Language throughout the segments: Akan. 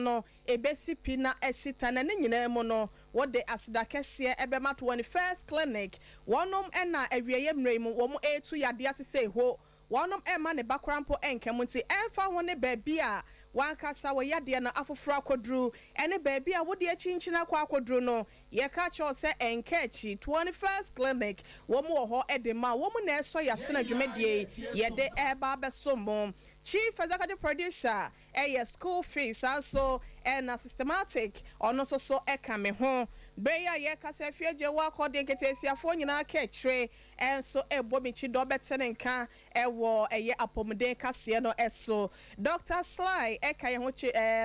no ebesi pina esita na ne nyina mu no wo de asida kese ebema 21st clinic wonom na awieye mremu wo mu etu yade asese ho wonom ema ne bakrampo enkemunti emfa ho ne baabi a wankasa wo yade na afoforo akodru ene baabi a wo de achinchina kwa akodru no ye ka cho se enkechi 21st clinic wo mu ho edema wo mu na eso yasena dwumedie ye de eba besomo Chief Executive Producer, school fees also and a systematic or no so ekame ho. Beya ye kase fieje wa kode nketesia fo nyina ketre and so bomichi do betenenka wo eye apomden kase no eso. Dr. Sly eka ye ho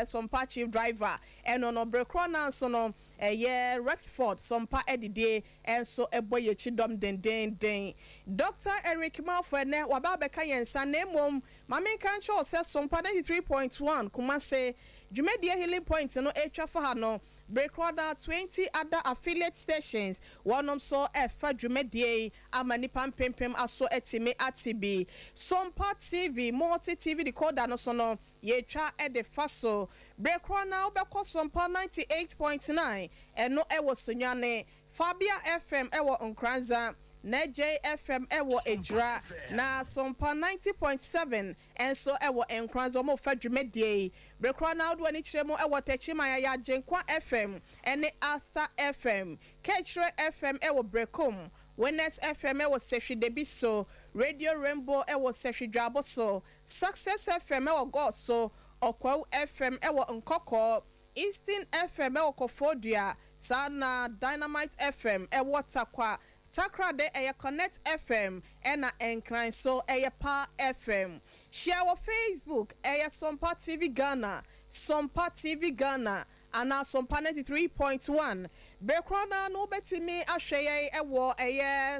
Sompa chief driver and no brekro na so no Rexford Sompa edide and so boye chidom den. Dr. Eric Malfene waba beka yensa nemom mame control says Sompa 93.1 Kumase Jumedie Healing Point no etwa for ha no break order 20 other affiliate stations one so efa Jumedie amani pampem aso etime atibi Sompa TV multi TV decoder no so no yetwa ede faso break order obekọ Sompa 98.9 eno ewo sunyane Fabia FM ewo Nkranza na JFM ewo Ejra na Sompa 90.7 enso ewo Nkranza mo fa dwumedie brekwa na odwo ni kiremo ewo Techima ya Jenkwa FM ene Asta FM Ketchre FM ewo Brekom Wellness FM ewo Sehwi Debiso Radio Rainbow ewo Sehwi Dwaboso Success FM ewo Goso Okwa FM ewo Nkoko Eastern FM ewo Kofodua Sana Dynamite FM ewo Takwa Takra de Connect FM ena Enkran so Pa FM. Share our Facebook Sompa TV Ghana, Sompa TV Ghana, and Sompa 93.1. Background no betimi ahweye ewo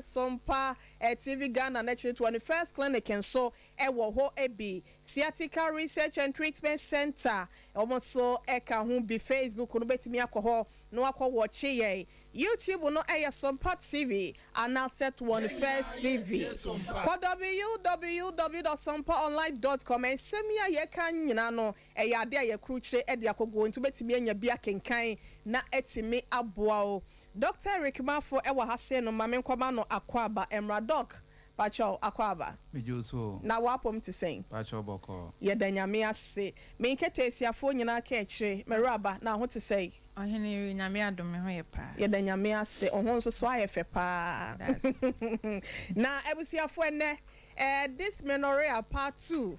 Sompa TV Ghana na 21st clinic and so ewo ho ebi Sciatica Research and Treatment Center almost eka hu bi Facebook no betimi akoho no akọ watch ye YouTube no Sompa TV and set 21st TV for www.sompaonline.com and semia ye kan nyina no ade ye kruche ede akogo ntu betimi anya bia kenkan na etimi abo Dr. Eric Mafo ewa hase no mame nkwaba no akwaba emradok pacho akwaba mejuso na wapom te sen pacho boko ye danyame ase me nkete esiafo nyina ka ekire meraba na ho te sei ohene nyame adome ho ye pa ye danyame ase ohon so so ayefe pa na ebusiafo ene this menorrhea part 2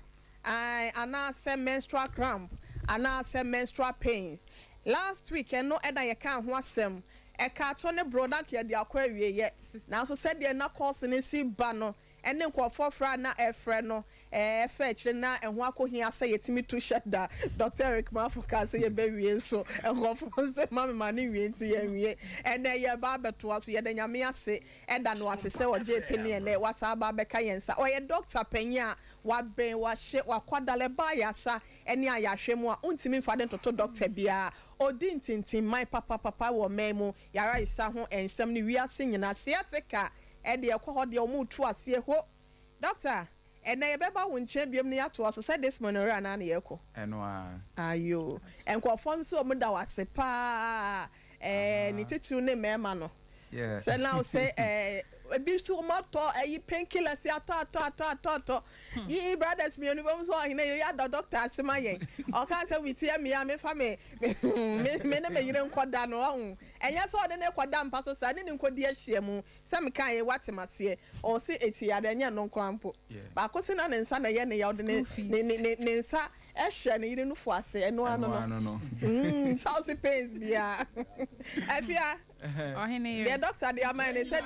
ana se menstrual cramp ana se menstrual pains last week no eda ye kan ho asem e ka to ne product ye de akwa wie ye na so said ye na course ne si ba no ene nkofo fra na efre no efe kire na eho akohia say yetimi to sheda Dr. Eric Mafuka say ye be wie so nkofo say mama ne wie nti ye wie ene ye ba beto aso ye de nyame ase eda no ase se oje peni ene wasa ba be ka yensa o ye doctor penya wa ben wa hye wa kwadale ba yasa ene ayahwemu a untimi mfa de toto doctor bia odi ntintin my papa wo memu yara isa ho ensem ne wiase nyina sciatica ede ekwo de omutu ase ho doctor ene ye beba wo nche biem ne yato aso say this monorail na ye ko eno a ayo enkofo nso omuda wase pa ni tetu ne mema no yeah so now say ebi so moto painkiller si ato yi brothers me uniform so ahine ya doctor asema yen o ka say we tie me fa me na me yire nkoda no ohun enya so de ne koda mpa so sa ne nkodi ahia mu se me kan ye watemase o se eti ya de nya no nkrampo ba ko se na ne nsa na ye ne ya de ne nsa ehia ne yire no fu ase eno ano no sauce pains bia afia the doctor the man said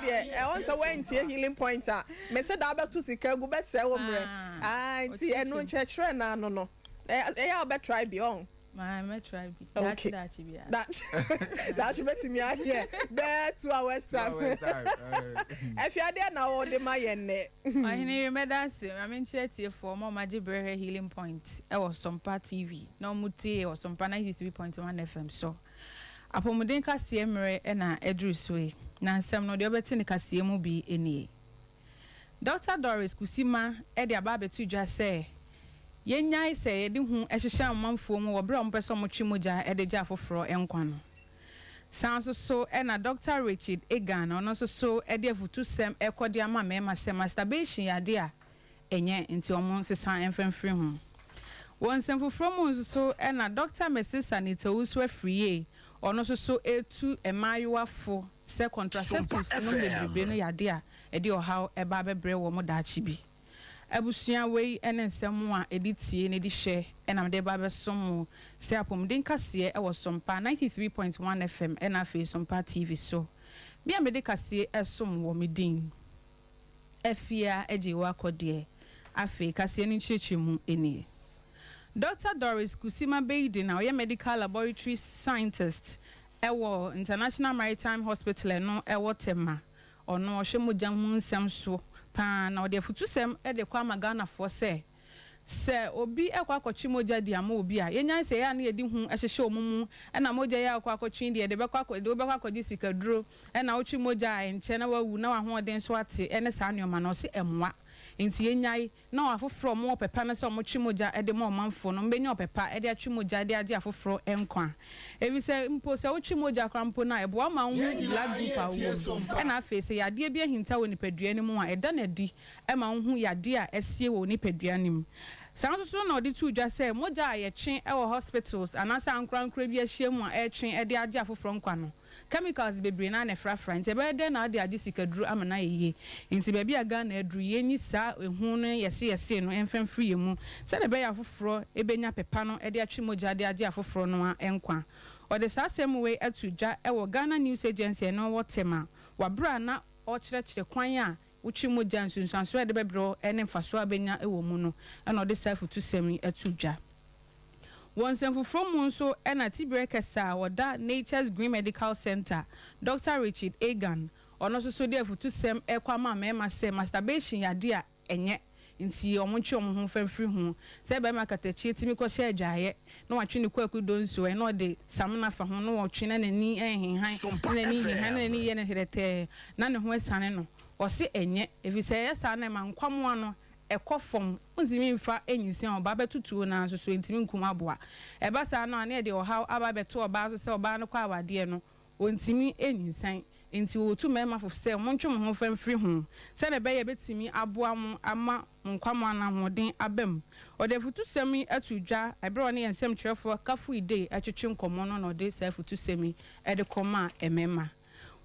once went here healing point me said that to sika go be se wo mre ti enu nchechre na no ya be try be on my try be that should be me here be 2 hours time if you are there now o de my ne I hear me dance I mean chetie for mama Jibrere healing point e was Sompa TV no mutie was Sompa 93.1 FM so apomuden kase mre na edruswe na nsem no de obeti ne kase mu bi enie Dr. Doris Kusima e de aba betu dwa se Yenya say yedi hu ehyehyɛ amanfo mu wo bra mpɛ mo twimoja edegya afoforo enkwa no sanso so na Dr. Richard Egan ono so ede afutu sem ekode ama mema sem masturbation yade a enye nti omo nsesa emfemfiri ho won sem foforo mu so na Dr. Mrs. Anita Usu afriye ono so etu emayewafo se contraceptives no bebrebe no yade a ede ohaw eba bebre wo mo daachi bi abusuan wei ene nsem a editie ne di hye enam de ba besom se apomden kase e wo Sompa 93.1 FM ena fe Sompa TV so bia me de kase esom wo medin afia ejewa akode afi kase ni chechemu eni Dr. Doris Kusima Beidi na oye medical laboratory scientist ewo International Maritime Hospital no ewo Tema ono ohwemo janhu nsem so pa na ode futusem e de kwa magana fo se obi ekwa akọchi moja di ama obi a yenya se ya na yedi hu ehyehye omumu e na moja ya akwa akọchi de de bekwa akọji sikaduro e na ochi moja enche na wawu na wa ho de nso ate e ne sa anoma na o se emwa nti yenyai na afoforo mo pepa na se mo twimoja e de mo manfo no mbenya opepa e de atwimoja de age afoforo enkwa ebi se mpo se otwimoja krampo na ebo ama hu blood group a wo e na afi se yade bia hinta wo nipadua ni mu a e da na di e ma hu yade a esie wo nipadua ni mu sanso na odi tu dwa se moja a ye twen e wo hospitals anasa ankrankra bi ahie mu a e twen e de age afoforo nkwa no chemicals bebre na na frafra nti be de na de age sikaduru amana yeye nti be bia ga na aduru ye ni sa ehu no yese no emfemfiri ye mu se de be ya afoforo ebenya pepa no e de atwe moja de age afoforo no a enkwa o de sa asem we atudwa e wo Ghana News Agency no wotema wabra na o kyerɛkyerɛ kwan a uchi moja nsunsanso e de bebro ene mfaso abenya e wo mu no e na o de self to semi atudwa won semfufro mu nso e na tibrekesa woda Nature's Green Medical Center Dr. Richard Egan ono so de afutu sem e kwa ma mema se masturbation yade a enye nti omonche omho mfamfiri hu se be makatachi etimi ko hye adwaye na watwe ne kwaku donso e na de samna fa ho na wotwe na nani enhenhan na nani henhan na nani ye ne herete na ne ho asane no o se enye efise yesa na mankwamo ano ekofom unzimi mfa enyisi oba betutuo na so ntimi nkuma aboa eba sa no ane de ohaw aba beto oba so se oba no kwa awade no ontimi enyisan nti wotu mema fo se montwom ho famfiri hu se ne be ye betimi aboa mu ama nkwamo na hoden abam ode futu semi atudwa ebere ne ensem kyerefo kafu ide atwetwe nkomo no no de se futu semi e de koma emema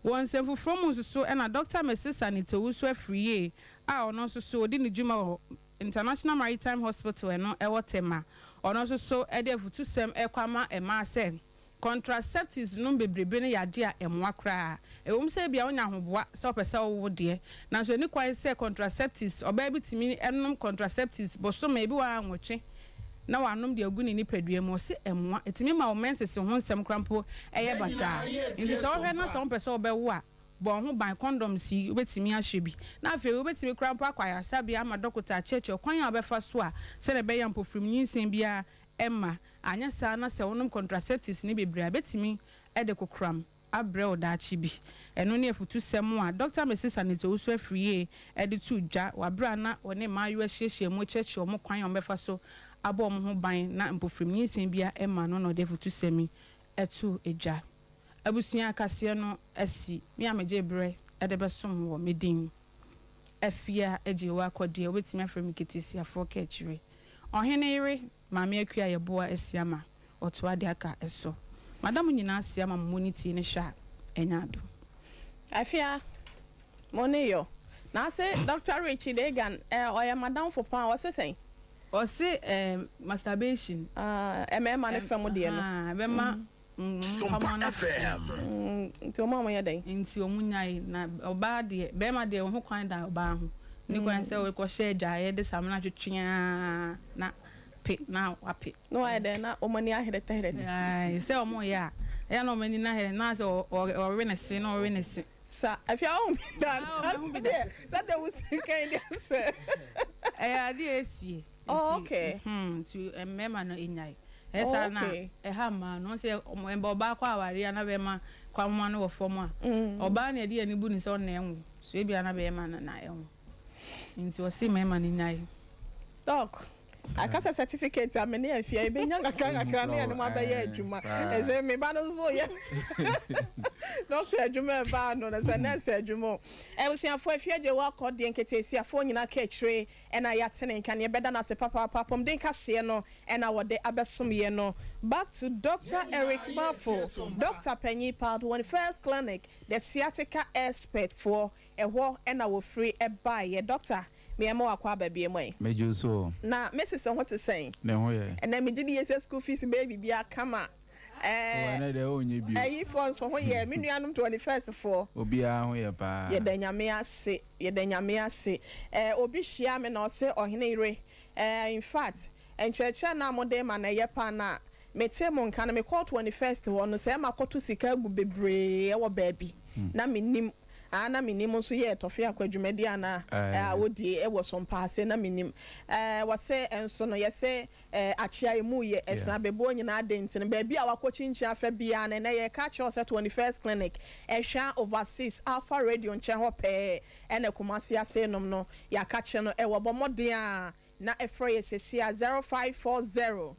won semfufro mu so na Dr. Mrs. Anita Usu afriye a ono so odi ne djuma International Maritime Hospital no ewo Tema ono so e de futu sem ekwama ema se contraceptives no bebrebe ne yade a emwa kra ewom se bia onya hoboa se opese wo de na so ni kwan se contraceptives oba bitimi enom contraceptives bosoma ebi wa anwotwe na wanom de agu ni nipadua mu se emwa etimi ma o mensese ho nsem krampo eye basa nti se ohwe na se opese obewo a bon ho ban condom si obetimi ahwe bi na afi obetimi krampo akwaya sabia ama dokota cheche kwan a obefa so a se ne be ya mpofrim nyinsen bia emma anya sa na se wonom contraceptives ni bebra betimi ede kokram abre odaachi bi eno ne afutu sem a Dr. Mrs. Anita Usu afriye ede tu dwa wabra na one maayo ahyehyɛ mu cheche omo kwan obefa so abo mo ho ban na mpofrim nyinsen bia emma no no de afutu semi etu eja abusuan kase no asi mi ameje bre ede besom wo medin afia ejewa akode obetimi afrem kitisi afo ka akire ohene yire maame akua yeboa asiama oto ade aka eso madam nyina asiama moniti ne hwa enyado afia moneyo na se Dr. Richard Egan oya madam for pan what's saying o se masturbation emema ne fam de no bema Sompa FM. Nti omo ya dai nti omunyai na oba de bema de ho kwan da oba ho ni kwan se we ko share dwaye de samna twetwea na pe na wape no I de na omani ahirete ai se omo ya na omani na here na se o wenese na o wenese sa afia o mi dan sa de wusi kan de se ade esie okay to mema no enyai esa na ha ma no se omba oba kwa aware na be ma kwa mma no wo fom a oba na de ani bu ni se on na enwo so e bia na be ma na enwo nti o se mema ni nyai doc akasa certificate amene afia e benya ngakra na ne ma ba ye adwuma ese me ba no so ye doctor adwuma ba no na nurse adwuma e usiafo afia je wa kɔ de nketesi afo nyina ka kyire e na yatene nka ne beda na se papa pom den kase no e na wode abesom ye no. Back to Dr. Eric Mafo, Dr. Penny Part 21st Clinic, the sciatica expert for a war and our free a buy a doctor. Me am more aqua baby away. Major so. Now, Mrs. What to say? No, and then me did the school fees baby be a come for so yeah, Minianum 21st for Obia, ye denya say, ye denya say, Obi Shiam or say or Hinere. In fact, and church na modem and a yapana. Me tell mon kana me call 21st one say makoto sika gu bebre e wo baby na minim ana minim so ye tofe akwadwumadi ana wodi e wo Sompa ase na minim wo se enso no ye se achia emu ye esa bebo nyina adenti no baby a wakochinchi afa bia na ye ka che se 21st clinic e hwa overseas alpha radio nche ho pe e na kumasi ase nom no ya ka che no e wo bomoden a na e fro ye sesia 0540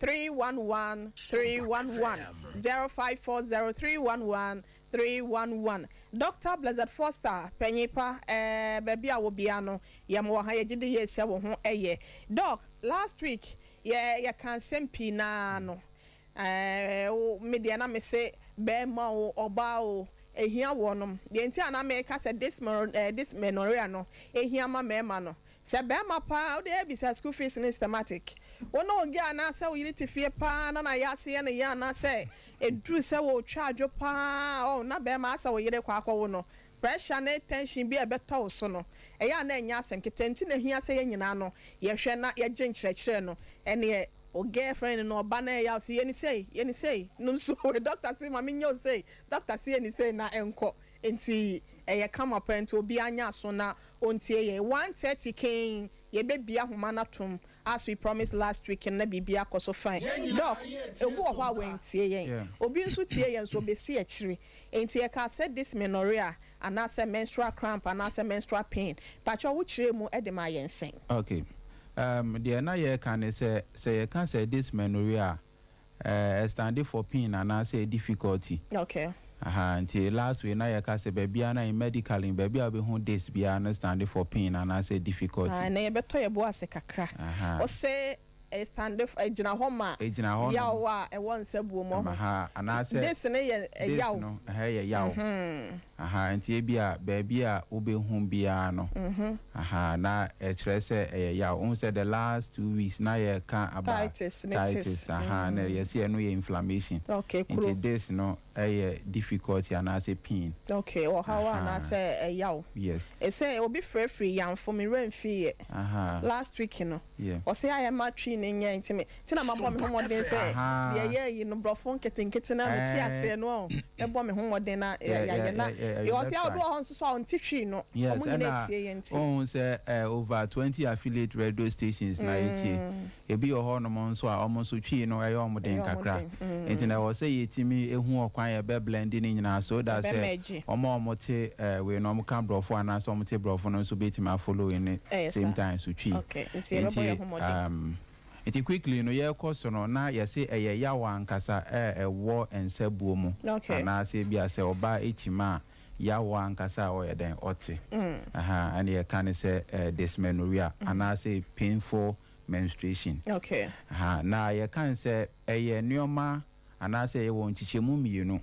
311 311 0540 311 311. Dr. Blessed Foster Penyipa baby a wo bia no ye mo ha ye gide ye se wo ho eye doc last week ye kan sempi na no media na me se be ma o oba o ehia wo no ye nti ana me ka se this menorrhea no ehia ma me no se be ma pa o de bi se school fees systematic wono ogi ana se wo yiri tifie pa na ya se ye ne ya na se edru se wo twadwo pa o na be ma asa wo yire kwa akwo no pressure na tension bi ebeto so no e ya na enya asem ketenti na hia se ye nyina no ye hwe na ye gye nkyerɛkyerɛ no ene o girlfriend no ba na ya se ye ni say no so doctor say ma me nyo say doctor say ni say na enko enti ye come up and obi anya so na ontie ye 130 king ye be bia homa na tom as we promised last week na bibia koso fine doc ebu ho a wentie ye obi nso tie ye nso be si akiri enti ye ka said this menorrhea and as a menstrual cramp and as a menstrual pain but you wo kire mu e de ma ye nsen. Okay, the na ye can say you can say this menorrhea standing for pain and I say difficulty. Okay. Until last week na ya ka say baby na in medical in baby abi hu this be understand for pain and I say difficulty. Na ye beto ye bo ase kakra. O say stand for ejina homa. Yawa e won se bu mo. And I say this na ye yaw. No, ye yaw. Until bia baby a obe hu bia no. Na e kire say e yaw. On say the last 2 weeks na ye kan about titis. Na ye say no ye inflammation. Okay, cool. Until this no difficulty and I say pain. Okay, or how and I say yaw. Yes. E say obi free yan for me rain fee. Last week you know. Yeah. O say I am ma tree nya ntimi. Tina ma bɔ me homoden say yeah you no brofon keten na me ti ase no. E bɔ me homoden na ya na. You say I do on so on titwi no. Yes, and say over 20 affiliate radio stations na etie. E bi o ho no mo nso a almost twi no e homoden kakra. Enti na wo say yetimi ehu okwan ye be blending nyina so that say omo te we no mo kan brofo ana so mo te brofo no so betima follow in same time so twi. Okay, enti e be homoden. It quickly no ye course no na ye say eye yawa nkasa wo ensabuo mu. Na say bia say oba echima yawa nkasa o ye den ote. And ye can say dysmenorrhea and I say painful menstruation. Okay. Na ye can say eye nneoma and I say ye won chichemu mienu.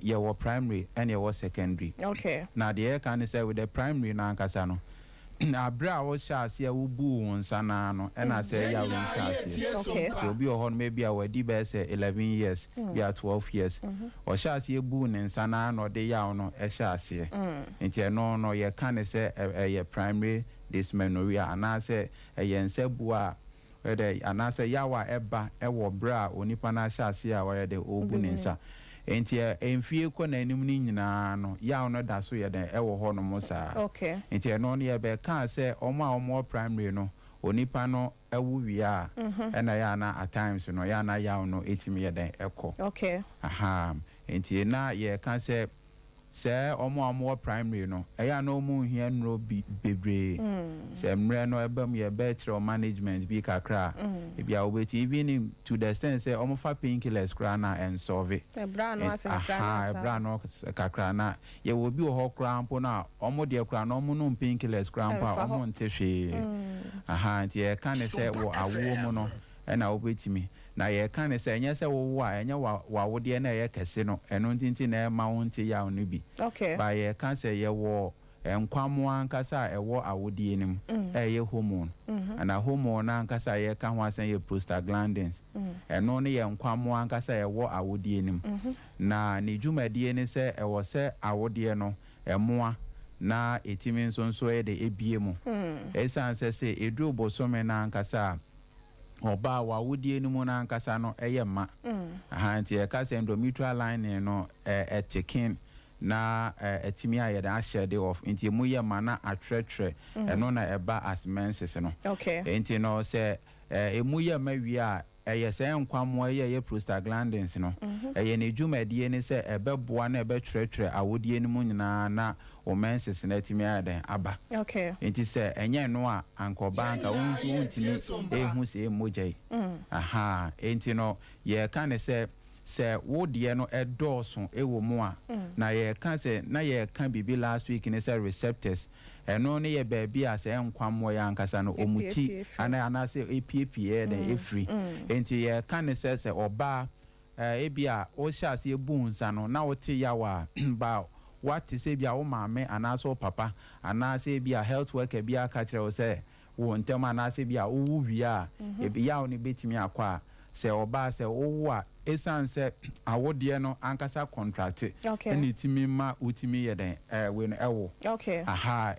Ye wo primary and ye wo secondary. Okay. Now the can say with the primary na nkasa no na bra wo shase ya wo bu won sana no e na say ya wo shase. Okay. So bi o ho maybe a wadi be say 11 years bi 12 years o shase e bu ne sana no de ya no e shase enti no ye kan say ye primary dysmenorrhea and say ye nsabu a wede and say yawa eba e wo bra onipa na shase a wo ye de obu ne nsa enti enfie ko na anim ni nyina no ya no da so ye den e wo ho no mo saa. Okay. Enti no ye be kan say omo primary no onipa no ewu wi a na ya na at times no ya na ya no etimi ye den ekọ. Okay. Enti na ye kan say sɛ ɔmo primary no ɛyɛ na ɔmo hia nnuro bebree sɛ mmerɛ no ɛbɛm yɛ bɛkyerɛ management bi kakra ebi a wobɛti even to the extent sɛ ɔmo fa painkillers koraa na ɛnsɔve ɛbra no kakra na yɛwɔ bi wɔ hɔ koraa mpo na ɔmo deɛ koraa na ɔmo nom painkillers koraa mpo a ɔmo nte hwee nti yɛka ne sɛ wɔ awoɔ mu no ɛna wobɛtumi na yɛka ne sɛ ɛnyɛ sɛ wowo a ɛnyɛ wawodeɛ na ɛyɛ kɛse no ɛno ntinti na ɛma wo nte yaw no bi ba yɛka sɛ yɛwɔ nkwammoa ankasa a ɛwɔ awodeɛ no mu ɛyɛ hormone ana hormone no ankasa a yɛka ho asɛn yɛ prostaglandins ɛno ne yɛ nkwammoa ankasa a ɛwɔ awodeɛ no mu na ne dwumadie ne sɛ ɛwɔ sɛ awodeɛ no ɛmoa na ɛtumi nso yɛ de ebie mu ɛsiane sɛ ɛduru bosome no ankasa a ọba wawudie no mu na ankasa no ɛyɛ ma nti ɛka sɛ endometrial lining no ɛtekin na ɛtumi ayɛ de ahyɛ de off nti mu yɛ ma na atwerɛtwerɛ ɛno na ɛba as menses no nti no sɛ emu yɛ ma wie a ɛyɛ sɛ nkwammoa yɛ prostaglandins no ɛyɛ ne dwumadie ne sɛ ɛbɛboa na ɛbɛtwerɛtwerɛ awodie no mu nyinaa na o menses na ɛtumi ayɛ den aba nti sɛ ɛnyɛ no a ankɔba anka wontumi ehu sɛ mogya yi nti no yɛka ne sɛ wodeɛ no ɛdɔɔso ɛwɔ mu a na yɛka sɛ na yɛka bibi last week ne sɛ receptors ɛno ne yɛ baabi a sɛ nkwammoa yɛ ankasa no ɔmuti anaasɛ epiepie den efiri nti yɛka ne sɛ ɔbaa ebi a wohyɛ ase ebu nsa no na wote yawa ba wate sɛ bi a wo maame anaasɛ wo papa anaasɛ bi a health worker bi aka kyerɛ wo sɛ wo ntɛm anaasɛ bi a wowu wie a ebi yaw ne betumi akɔ a sɛ ɔbaa sɛ wowu a esan sɛ awodeɛ no ankasa contract ɛna timi ma utimi yɛ den we no ɛwo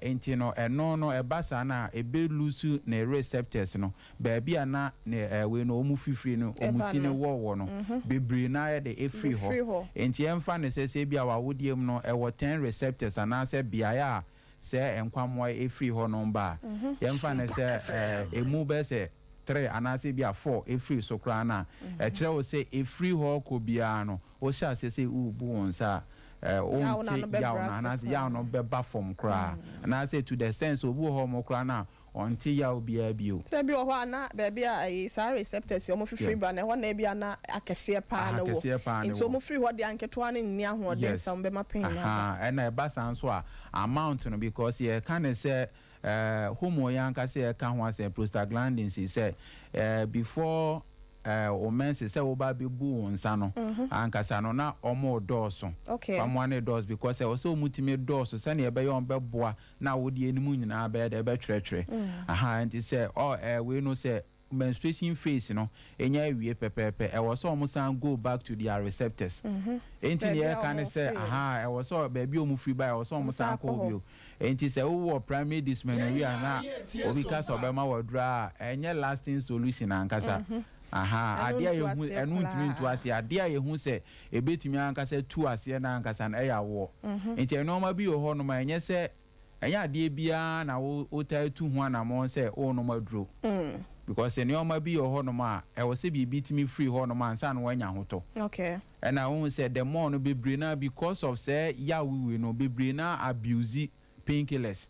enti no ɛno no ɛba saa na ebe lose ne receptors no baabi a na ne we no omu fifiri no omuti ne wɔwɔ no bebree na yɛ de efiri hɔ enti ɛmfa ne sɛ bi a awodeɛ mu no ɛwɔ 10 receptors anaasɛ biaeɛ a sɛ enkwammoa efiri hɔ no ba yɛmfa ne sɛ emu bɛ sɛ 3 anase bia 4 efiri so kra na kyerɛ wo sɛ efiri hɔ ko bia no wo hyɛ ase sɛ ubu wonsa onti yaw na anase yaw no bɛba fam kra anase to the sense obu hɔ mo kra na onti yaw bia bio sɛ bi hɔ ana baabi a saa receptors yo mo fifiri ba na hɔ na bia na akɛseɛ paa na wo nti mo firi hɔ de anketoa ne nni ahoɔden sam bɛma pain na ɛna ɛba san so a amount no because yɛ ka ne sɛ hormone yanka say ka ho asem prostaglandins say before o mense say wo ba be bu nsa no ankasa no na omo dɔɔso pamwa ne dɔɔso because e wo say omutime dɔɔso say na e be yon be boa na wo de enimu nyina be de be twerɛtwerɛ nti say we no say menstruation phase no enya wie pepepe e was so san go back to their receptors enti ne can say e was so baby omu free by was so san ko bio enti say wo primary dysmenorrhea na obi ka so be ma wadra enye lasting solution ankasa ade a yehu enu ntimi ntu ase ade a yehu say ebetimi ankasa tu ase na ankasa na eyawo enti enoma bi wo ho no ma enye say enya ade bia na wo tu ho na mo say o no maduro because enyoma bi yo hono ma e wo se bibi timi free hono ma ansa no wanya hoto and I won't say the more no bebre na because of say ya we no bebre na abuse painkillers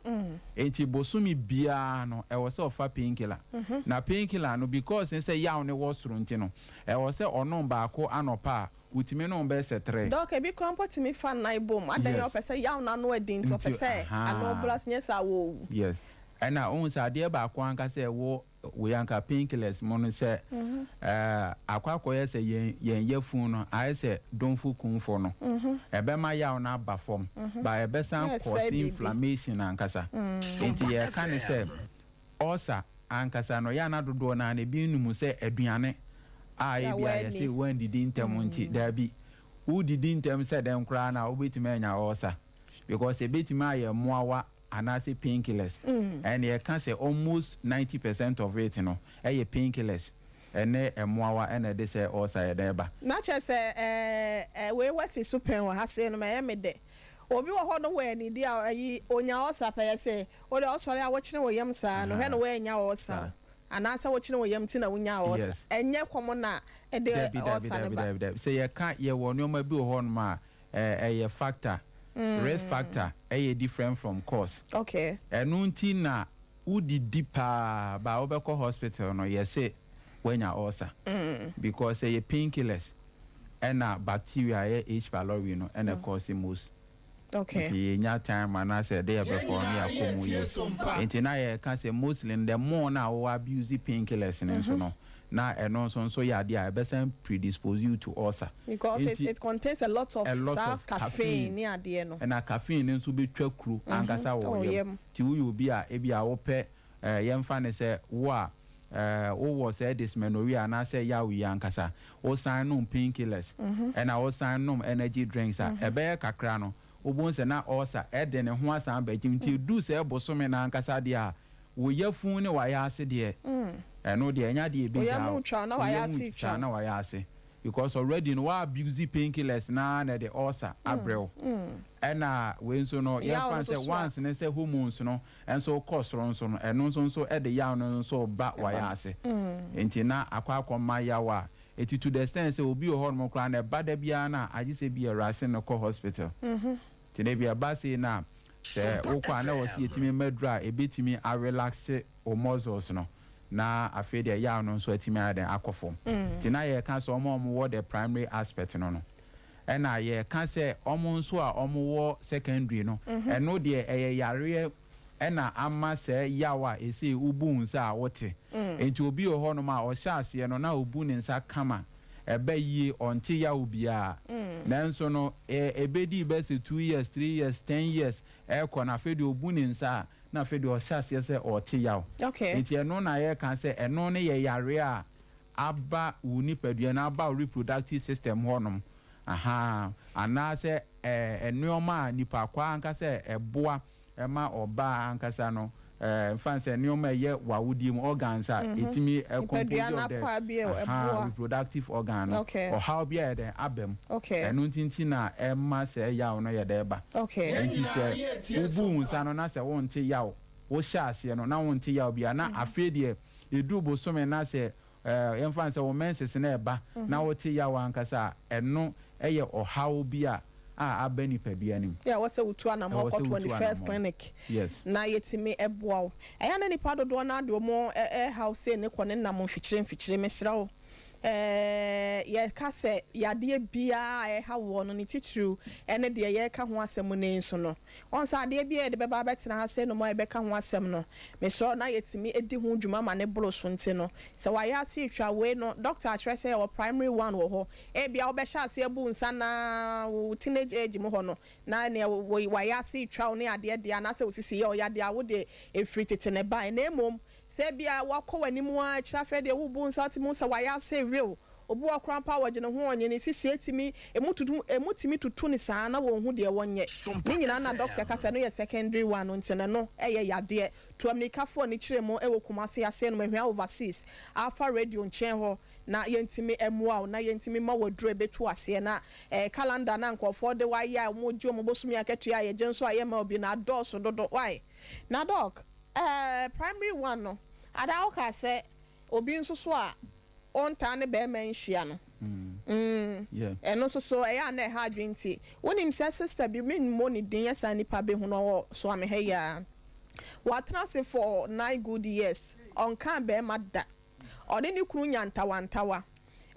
enti bosumi bia no e wo se ofa painkiller na painkiller no because say ya ne wo soro nti no e wo se ono baako anopa utimi no be se 3 doc e bi krampo timi fa na ibom adan yo pese ya na no edin to pese ano blas nyesa wo yes and I won't say dia baako anka say wo we anka painkillers mono say akwakoye say yen yefun no I say don fu kun fo no e be ma yaw na ba form ba e be san cause inflammation ankasa enti ye kan say ulcer ankasa no ya na dodo na ne bi num say aduane a e bia ye say wan didi ntem nti da bi wo didi ntem say dem kra na obetime anya ulcer because e betima aye moawa and I say painkillers and you can say almost 90% of it no e painkillers and moawa and they say also there ba na che say we wasi super wa ha say no me de obi wo ho no we ni dia ayi onya osa pa say o de osori a wo kire wo yam saa no he no we nya osa anasa wo kire wo yam ti na wonya osa enye kwom na de osa ne ba say you can ye wo no ma bi wo ho no ma factor risk factor different from cause. Okay. Enunti na udi deeper ba obeko hospital no say when you ulcer. Because painkillers and bacteria H. pylori no and cause most. Okay. If you time and I said there before me a komu. Enti na ye can say mostly the more now abuse painkillers and so no. Now and also so yeah they best predispose you to ulcer. Because it contains a lot of caffeine near the end. And a caffeine nso be twakru ankasa wo yem. Ti you be a wo pe yem fan say wa wo say dysmenorrhea na say ya we ankasa. O sign no painkillers and I was sign no energy drinks e be kakra no. Obon se na ulcer de ne ho asan ba jim ti du se bosome na ankasa de a wo yafun ne wa ya ase de no de anya de be ja wo twa na wa ya ase twa na wa ya ase because already no wa abuse painkillers na the ulcer abrel na we nso no ya fan se once ne se hormones no enso cholesterol nso no eno nso e de ya no nso ba wa ya ase enti na akwa ma ya wa eti to the extent say obi o hormone kra na ba da bia na agi se bi a ration no ko hospital tene bia ba say na se wo kwa na wo se etimi medra ebetimi a relax o muscles no na afede ya no so etimi aden akofom tina ye kan so omo the primary aspect no na ye kan say omo nso a omo wo secondary no no de yare na ama se yawa ese ubu nsa a wote enti obi o ho no ma o hya ase no na obu ne nsa kama ebe yi onti ya obia nanso no ebedi be se 2 years 3 years 10 years ko na afede obu ne nsa na afede o hya ase se o ti ya okay enti eno na ye kan se eno ne ye yare a aba uni padua na aba reproductive system honom ana se enoma nipa kwa anka se eboa ema oba ankasa no fancy nioma ye wawudi mu organs a etimi reproductive organ or how be the abem enu ntinti na ema se yawo no ye deba enti se ubu nsa no na se wonte yawo wo hya ase no na wonte yawo bia na afedie edu bosome na se fancy wo menses na eba na wote yawo ankasa eno eye ohawo bia abeni peduanim what's a utu na mo 21st clinic yes na yetimi eboa eya na nipa dodo na de mo house ne kone na mo mfikyire mesra wo ye ka se yade bia ha wo no ne titru ene de ye ka ho asem ne nso no onsa ade bia de beba betena ha se no mo be ka ho asem no me so na yetimi edi ho dwuma ma ne bolo so nti no se wa ya se twa we no doctor atwere se o primary one wo ho bia wo be sha se ebu nsa na teenage age mo ho no na ne wa ya se twa ne ade de na se osisi ye o ya de a wo de efri tete ne ba na emom se bia wakọ wanimu a kirafe de wo bu nsa timu se wa ya se real obu akrampa wo gene ho onye ne sisi etimi emutimi tutu ne saa na wo hu de wonye ni nyina na doctor kasa no ye secondary one ntene no eye yade to amikafo ni kiremo ewo kumase ase no mahwa overseas alpha radio nchen ho na yentimi emua na yentimi ma wadure betu ase na calendar na nkofo de wa ya mo gyo mo bosumi akatua ye genso aye ma obi na doso dodo why na doc primary one no ada o ka se obi nso so a on tane be ma nhia no yeah eno so e ya na ha adwenti wonim se sister bi min mo ni din yesa nipa be hu no so ame ha ya watra se for 9 good years on kan be ma da ode ni kunu nyantawantawa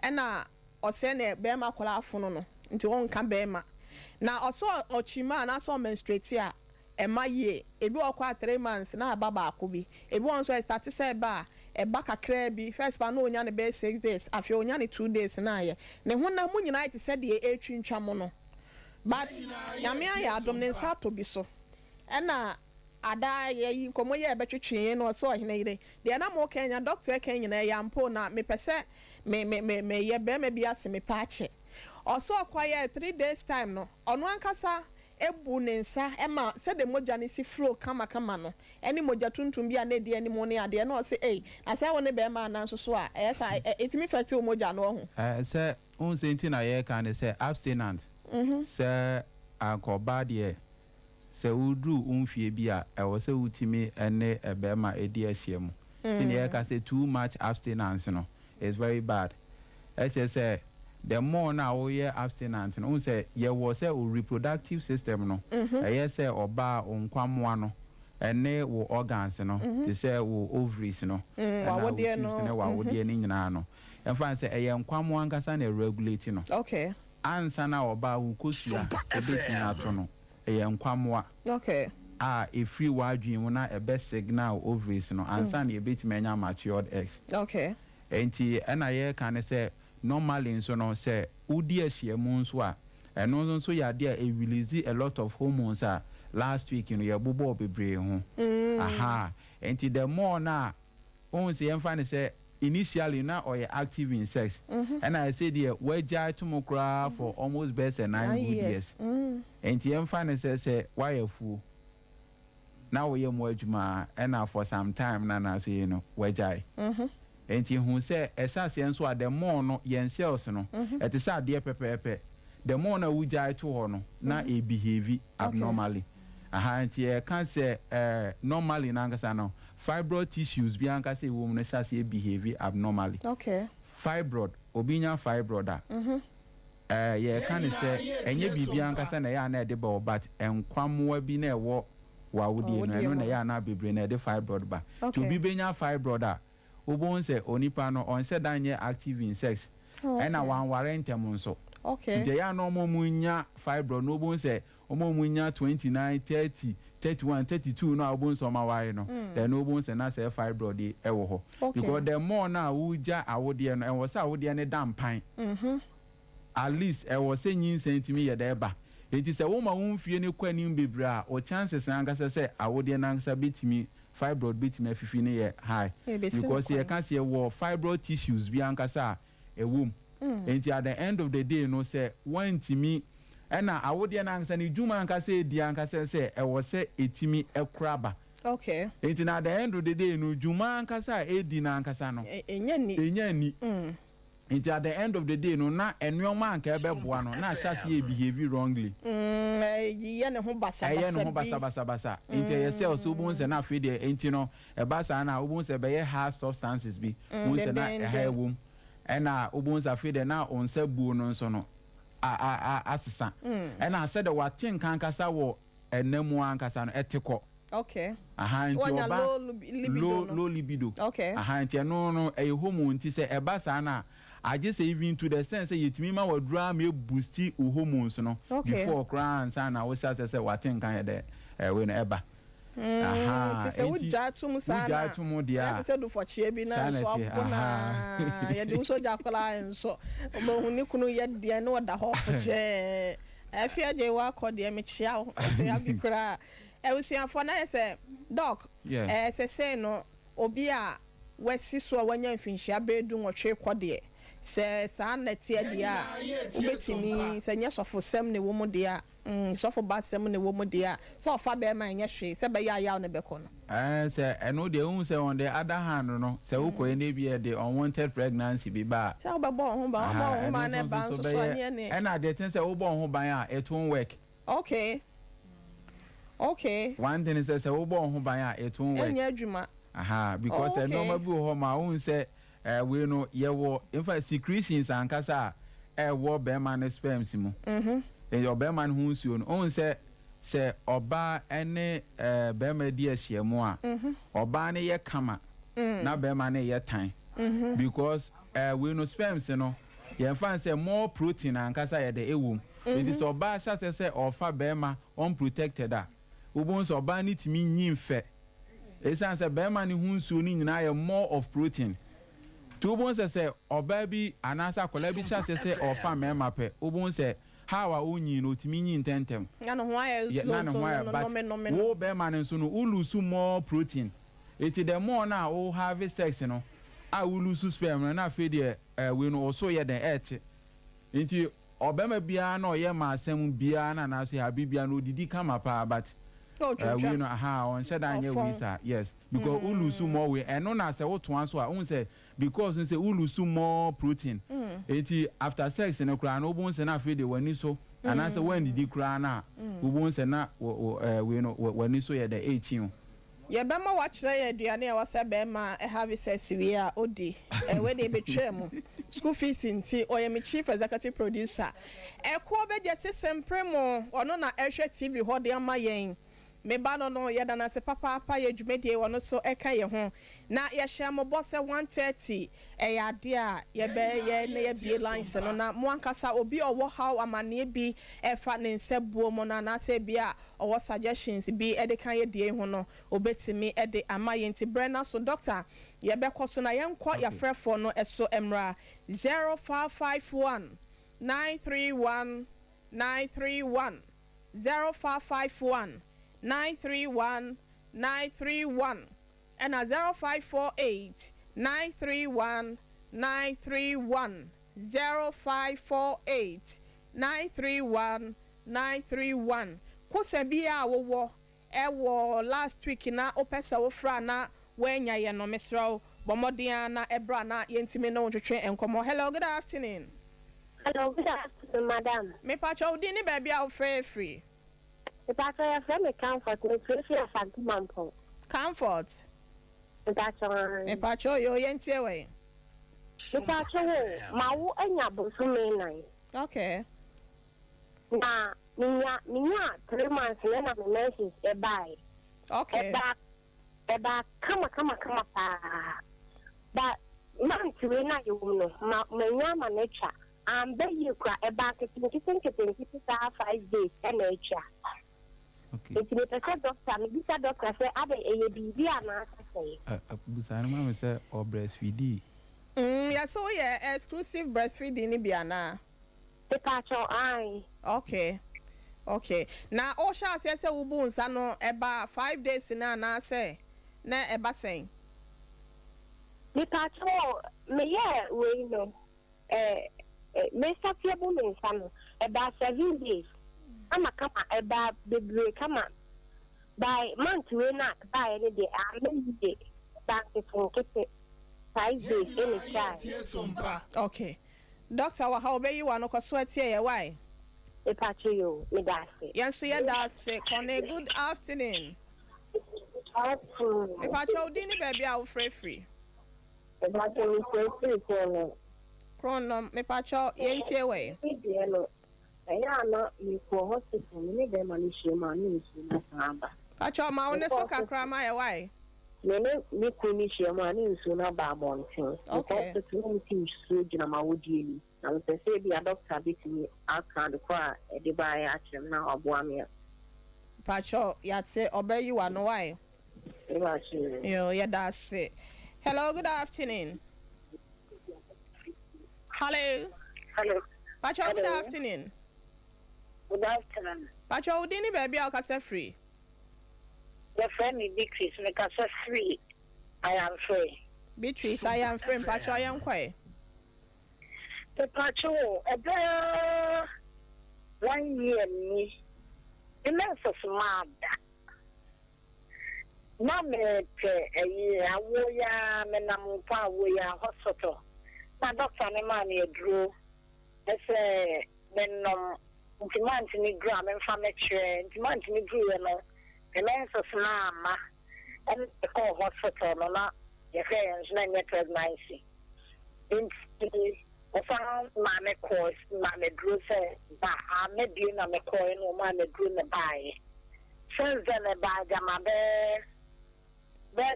ena ose na be ma kola afono no nti on kan be ma na oso ochima na so menstruate a ema ye ebi okwa 3 months na baba akobi ebi on so start say ba eba kakra bi first ba no onya ne be 6 days afi onya ne 2 days na ye ne ho na mu nyina ite said ye etwintwa mo no but nyame aya adom ne nsa to bi so ena ada ye komo ye betwetwe no so ohene ire de na mo kenya doctor kenya na ya mpo na me pese me ye be me bi ase me paache oso kwaye 3 days time no ono ankasa ebu ne nsa ema se de moja ne si flow kama no eni moja tuntum bia na de eni mo ne ade na o se na se wo ne be ma na nso so a esa etimi fete o moja no ho se un se nti na ye kan se abstinent se akoba de se udu umfie bia e wo se utimi ene ebe ma edi ahia mu tin ye ka se too much abstinence no is very bad say the more now we are abstinent no say ye was a reproductive system no yes say oba onkwamwa no ene wo organs no they say wo ovaries no wa wode no wa wode ni nyina no emfa say eye nkwamwa nkasa na regulate no okay ansa na oba wo kosua ebeti na to no eye nkwamwa okay free wadwin mu na ebe signal ovaries no ansa na ebeti menya matured eggs okay enti ena ye kan say normally nso no say udi ahyiamu nso a eno nso ya de a release a lot of hormones last week you know ya bobo bebre ho aha enti the more na on say em find say initially na or you active in sex and I say there we jai to mokra for almost best 9 good years enti em find say why a fool now we am adwuma and for some time na so you know we jai enti hu say esase enso a the more no yen cells no et is ade pepepe the more na wujai to ho no na e behave abnormally aha enti e can say normally na nkasa no fibroid tissues bi anka say wo no sha say behave abnormally okay fibroid obinya fibroid ye can say enye bibi anka say na ya na de ba but enkwamwa bi na ewo wa wodi no na ya na bebre na de fibroid ba to bi benya fibroid obon se onipa no on se danye active in sex ena wan ware ntem nso okay nje ya no munya fibroid no obon se munya 29 30 31 32 no obon so ma ware no then obon se na se fibroid e wo ho because the more na wuja awode no en wo se awode ne dampan at least e wo se nyin sentimi ye da eba enti se wo ma wo fie ne kwani bebre a o chances na ngasa se awode na ngasa betimi fibroid betimi afifi ne ye high because you can see wo fibroid tissues bi ankasa e wom enti at the end of the day no say wantimi ena awode na ankasa ne djuma ankasa e di ankasa se e wo se etimi ekraba okay enti na at the end of the day no djuma ankasa e di na ankasa no enya ni enti at the end of the day no na enwoma anka ebeboa no na asase e behave wrongly ye ne ho basa enti ye cells obun se na afede enti no e basa na obun se be ye hard substances bi obun se na e ha wom ena obun se afede na onsa buo no nso no asesa ena se de watin kankasa wo enamu ankasa no etiko okay aha nti oba low libido okay aha nti no e hormone nti se e basa na I just say even to the sense that yetimi ma wadra me boosti hormones no before crown sana we start say watin kan de we no eba aha say we jatum sana we jatum dia say do for chie bi na so apona ye de so jakola enso obo ni kunu ye de na oda ho foche afia je wa akode me chia o te abikura e usiafo na say doc say no obi a wasi so wanya mfinhia bedu nwotwe kwode se sa na tie dia ubetimi se nya sofo sem ne wo mu dia sofo ba sem ne wo mu dia so ofa be ma nya hwe se be ya ne be ko no se eno de hu se on the other hand no se wo ko ene bi de unwanted pregnancy bi ba se wo be bo ho ba na ba so so anya ne na de tin se wo bo ho ban a it won't work okay one thing is se wo bo ho ban a it won't work enya adwuma because normal bi ho ma won say we no ye wo in fact secretions ankasa wo be man sperms mu your be man hu nsuo no on say oba ene be ma di ahia mu a oba ne ye kama na be man ne ye tan because we no sperms no ye fan say more protein ankasa ye de ewum it is oba sha say ofa be ma unprotected a obon so oba ni timi nyimfe esan say be man hu nsuo ni nyina ye more of protein two bones say oba bi anasa kola bi sha say ofa mema pe obon say how a onyi no timi nyi intentem na no ho aye so no be man nso no ulusu more protein it the more na o have sex no a ulusu sperm na fe de we no so ye den earth nti obema bia na oye ma asem bia na so ha bibia no didi kama pa but we no on said anya we sir yes because ulusu more we eno na say wo to anso a un say because say ulusu more protein eti after sex no kra na obun say na fe de wani so anase when didi kra na obun say na we no wani so ye the 18 ye be ma wa kire ye aduane e wo se be ma e have sex we a odi e we dey betray mu school fees nti oye me chief executive producer e ko be je sesempre mo ono na ehwe TV ho de ama yen me ba no ye dana se papa ye dwumedie wono so eka ye ho na ye hye mo boss 130 e ya de a ye be ye na ye bie lines no na mo ankasa obi owo how amane bi e fa ne nsebuo mo na se bia owo suggestions bi e de kan ye die ho no obetimi e de amaye nti brena so doctor ye be koso na ye nkọ ya frefo no eso emra 0551 931 931 0551 931 931 and a 0548 931 931 0548 931 931 Kusebia wo ewo last week na opesa wo fra na wenya ye no mesro bomodia na ebra na yentime no twetwe enkomo. Hello, good afternoon. Hello, good afternoon, madam. Me pacho udi ni baby a free. The pastor your friend comfort me free for Santimanpo. Comfort. The pastor Me pacho yo yentie we. The pastor ma wo anya bosu me nai. Okay. Na minya 3 months na me nurses e buy. Okay. Eba kama pa. But man we na you no ma nya ma nature. Be you kwa eba ketin 5 days and nature. Okay. It's the doctor, the doctor say abe e bibi ana say. Busana mama say or breastfeed. Yeah, so yeah, exclusive breastfeeding ni biana. The pacho ai. Okay. Na o sha say ubu nsa no eba 5 days na say na eba say. The pacho me yeah we know. Me satie bu me nsa no eba 7 days. Ama kama eba bebre kama by month we not buy any day any day back to 5 days any time. Okay. Doctor, how be you no sweat here why? E pacho yo me da se. Yes, so yeah da se. Good afternoon. Afternoon. E pacho udi ni baby a free. E pacho me free for Chrono me pacho yentie we. Ayana you for hospital me be manishe mani nsu na ba. Pacho ma one so kakra ma ye why? Me kuni she mani nsu na ba bontin. Okay. Hospital me tin so gina ma wodi ni. Na me say be a doctor bit me aka de kwa e de ba ya akyem na oboa me. Pacho yate obey you no why? E ba shi. Yo, yeah that's it. Hello, good afternoon. Hello. Pacho, good afternoon. Good afternoon. Pacho, udini baby au kase free? The friend me Beatrice, me kasa free. I am free. Beatrice, I am free. Pacho, I am kwe. The Pacho, about 1 year me. The nurse mad. Na me awoya me na mo pa awoya hospital. Na doctor ne ma me dro. Ese menom Intimant ni gra men fametre intimant ni gru no the lens of mama and the call hospital no na your friends na get pregnancy in the found mama course mama gru say ba a me bi na me call no mama gru na buy since then ba jama be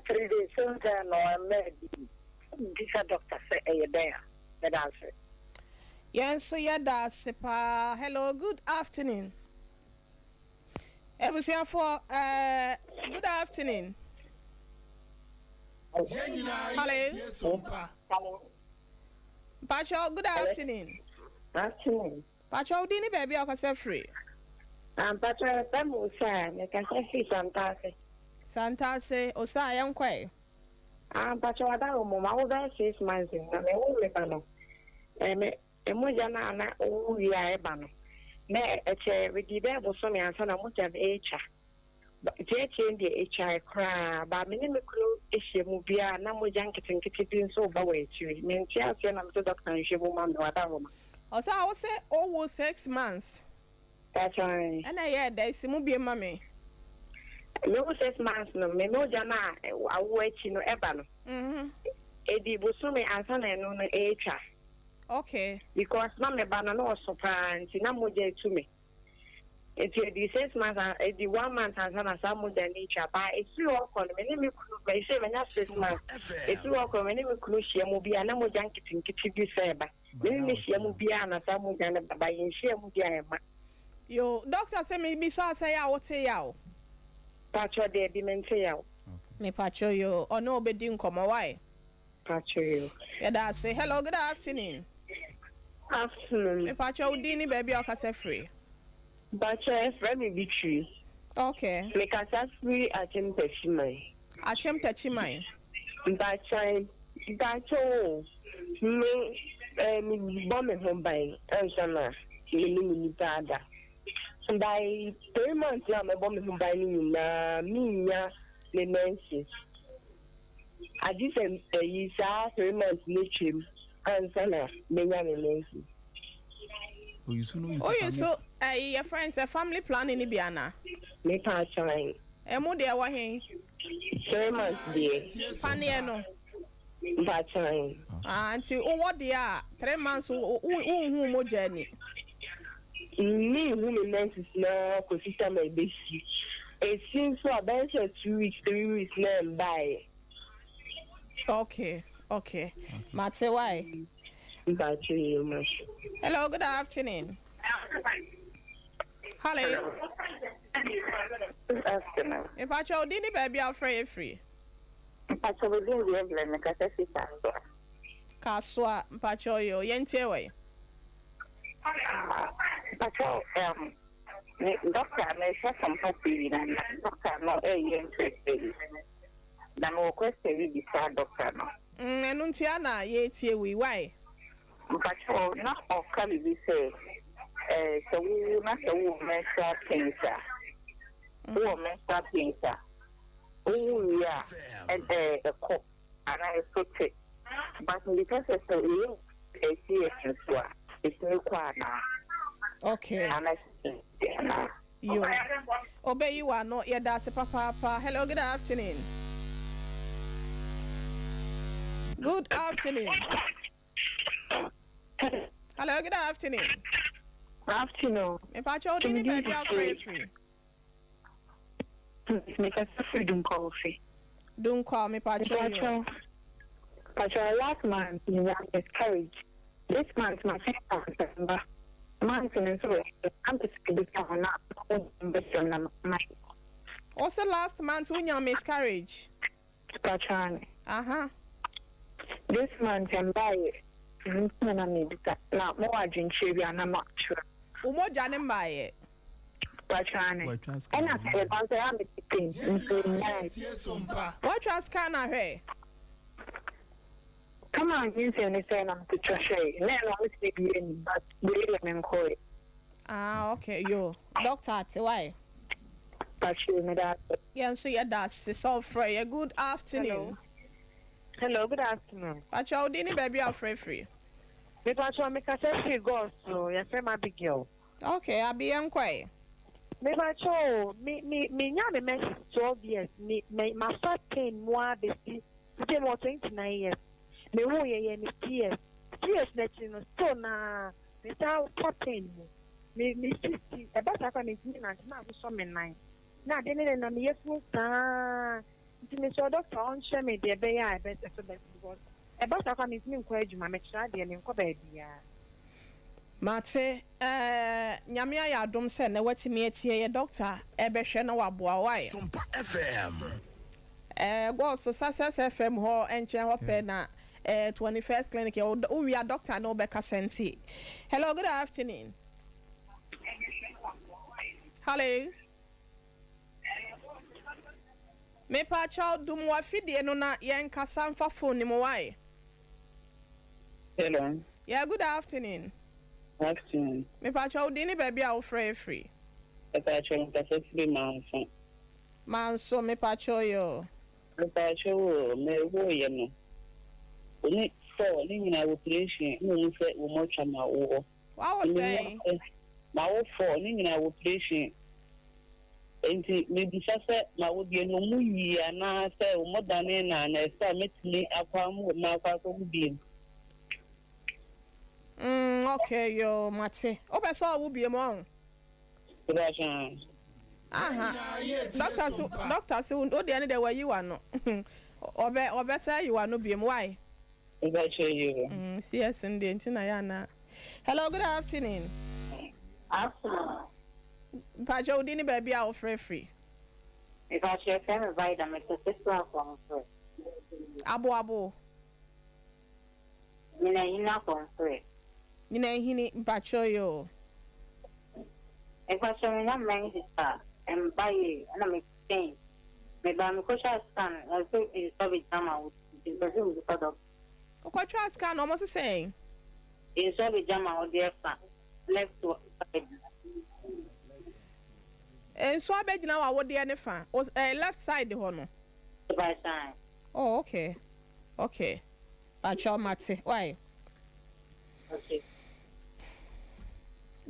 3 days since then no me this doctor say e there that's it. Yes, so yeah, that's pa. Hello, good afternoon. Everything for good afternoon. Hello. Sompa. Pacho, good afternoon. Afternoon. Pacho, dini baby, I can free. Pacho, I'm sorry. I can say Santa. Santa say, Osa, young quay. Pacho, I don't know. I was 6 months in the whole Lebanon. Emoja na o wi eba no na eche we di be bo so me ansa na moja be echa jeche ndi echa kra ba me ne mekro ehye mu bia na moja nkete bi nso ba wa echi me nti ase na me doctor nhwe bo ma me wada wo ma o sa o se o wo 6 months that's right and yeah there is mu bia ma me Me 6 months no me no jana awo echi no eba no. Edi bosume ansa na eno no echa. Okay. Because na me ba no sopa nti na moja etu me. Eti edi 6 months edi 1 month ansa na sa moja ni echa ba esi okọ no me kunu me se me nya 6 months. Esi okọ me kunu hia mu bia na moja nkiti bi se ba. Me hia mu bia na sa moja na baba yin hia mu bia e ma. Yo, doctor say me bisa say ya what ya o. Pacho de bi mente ya o. Me pacho yo ono obedi nkomo why? Pacho yo. Yeah, that say hello, good afternoon. Afternoon. Me pacho udini baby o kase free. Pacho friend me Victory. Okay. Me kasa free achem tachimai. Achem tachimai. Pacho me bomb home by ansana. Me tada. By 3 months now, my bomb is combining me the menses. I just say 3 months nature and sana menya the menses. Oh, you so your friends a family planning ni biana. Me pa trying. Emu de wa hen. 3 months there. Fane no. Pa trying. Auntie, oh what they are 3 months who mo journey. Me who menses na consider my baby. It seems so about 2 weeks, 3 weeks now by. Okay. Mate why? Hello, good afternoon. Hello. Good afternoon. If I show Dini baby I'll free. Pacho we dey we blame me kasa sita. Kaswa mpacho yo yentie we. Pacho doctor me say Sompa TV na doctor no interested. Na mo question we be doctor no. Enu ntia na ye tie we why? Pacho na o kali bi say so we na so we menstrual cancer. We menstrual cancer. Oh yeah, and a cook and I so take. But because it's a real serious one, it's no quite. Okay. And I see you. Obey you are not yet. That's a papa. Hello, good afternoon. Good afternoon. Hello, good afternoon. Afternoon. If I told you, baby, I'll free. Make us freedom coffee. Don't call me, Pacho. Pacho, last month you were miscarriage. This month, my September. Month and so I'm just becoming not. What's the last month when you miscarriage? Pacho. This month I'm by it. Now more drink cherry and I'm not sure. Umo janem by it. And I said, I'm what was can I hear? Come on, you say anything I'm to treasure. Then I was thinking, but we didn't call it. Okay, yo, doctor, why? But you know that. Yeah, so yeah, that's all free. Good afternoon. Hello, good afternoon. But you didn't baby are free. Because I make a selfie go, so you're my big girl. Okay, I'll be quiet. Me macho, me nya the message 12 years. Me my start pain more the today more 29 years. Me who ye me tears that you know so na me start pain me 60 about I can na so me 9 na dey na me yefu ta nti me so doctor on share me dey be ya better so that because about I can me nko adwuma me try dey me nko ba bia. Mate, nyamia ya adom se na watimi etie ye doctor ebehwe na waboa why. Sompa FM. Go so success FM ho enche ho pe na 21st clinic we are doctor no beka senti. Hello, good afternoon. Hello. Me pa child dum wa fidie no na yen kasa mfa phone ni mo why. Hello. Yeah, good afternoon. Afternoon. Me pa child dini baby a free. Me pa child ka free man. Man so me pa child yo. Me pa child me wo ye no. Oni so ni na operation no say wo mo twa ma wo. What was saying? Ma wo for ni na operation. Enti maybe sasa ma wo de no mu yi ana say o modane na na say metimi akwa mu na akwa ko bi. Okay, yo, Mate. Ope so wo bi mo. Aha. Doctor say o de dey where you are no. Obe say you are no bi mo why? CS and the Ntina Yana. Hello, good afternoon. Afternoon. Pajo dini baby out free. If I share family vitamin, it's a sister from free. Abo. You know, from free. You know, he pacho yo. If I share my man is and buy it, and I'm exchange. Maybe I'm kosher scan, I think it's probably drama with the product. What try scan almost saying? It's probably drama or the left to side. And so I bet now I would the any fan. Was left side the honor. By time. Oh, okay. Pacho Matse. Why? Okay.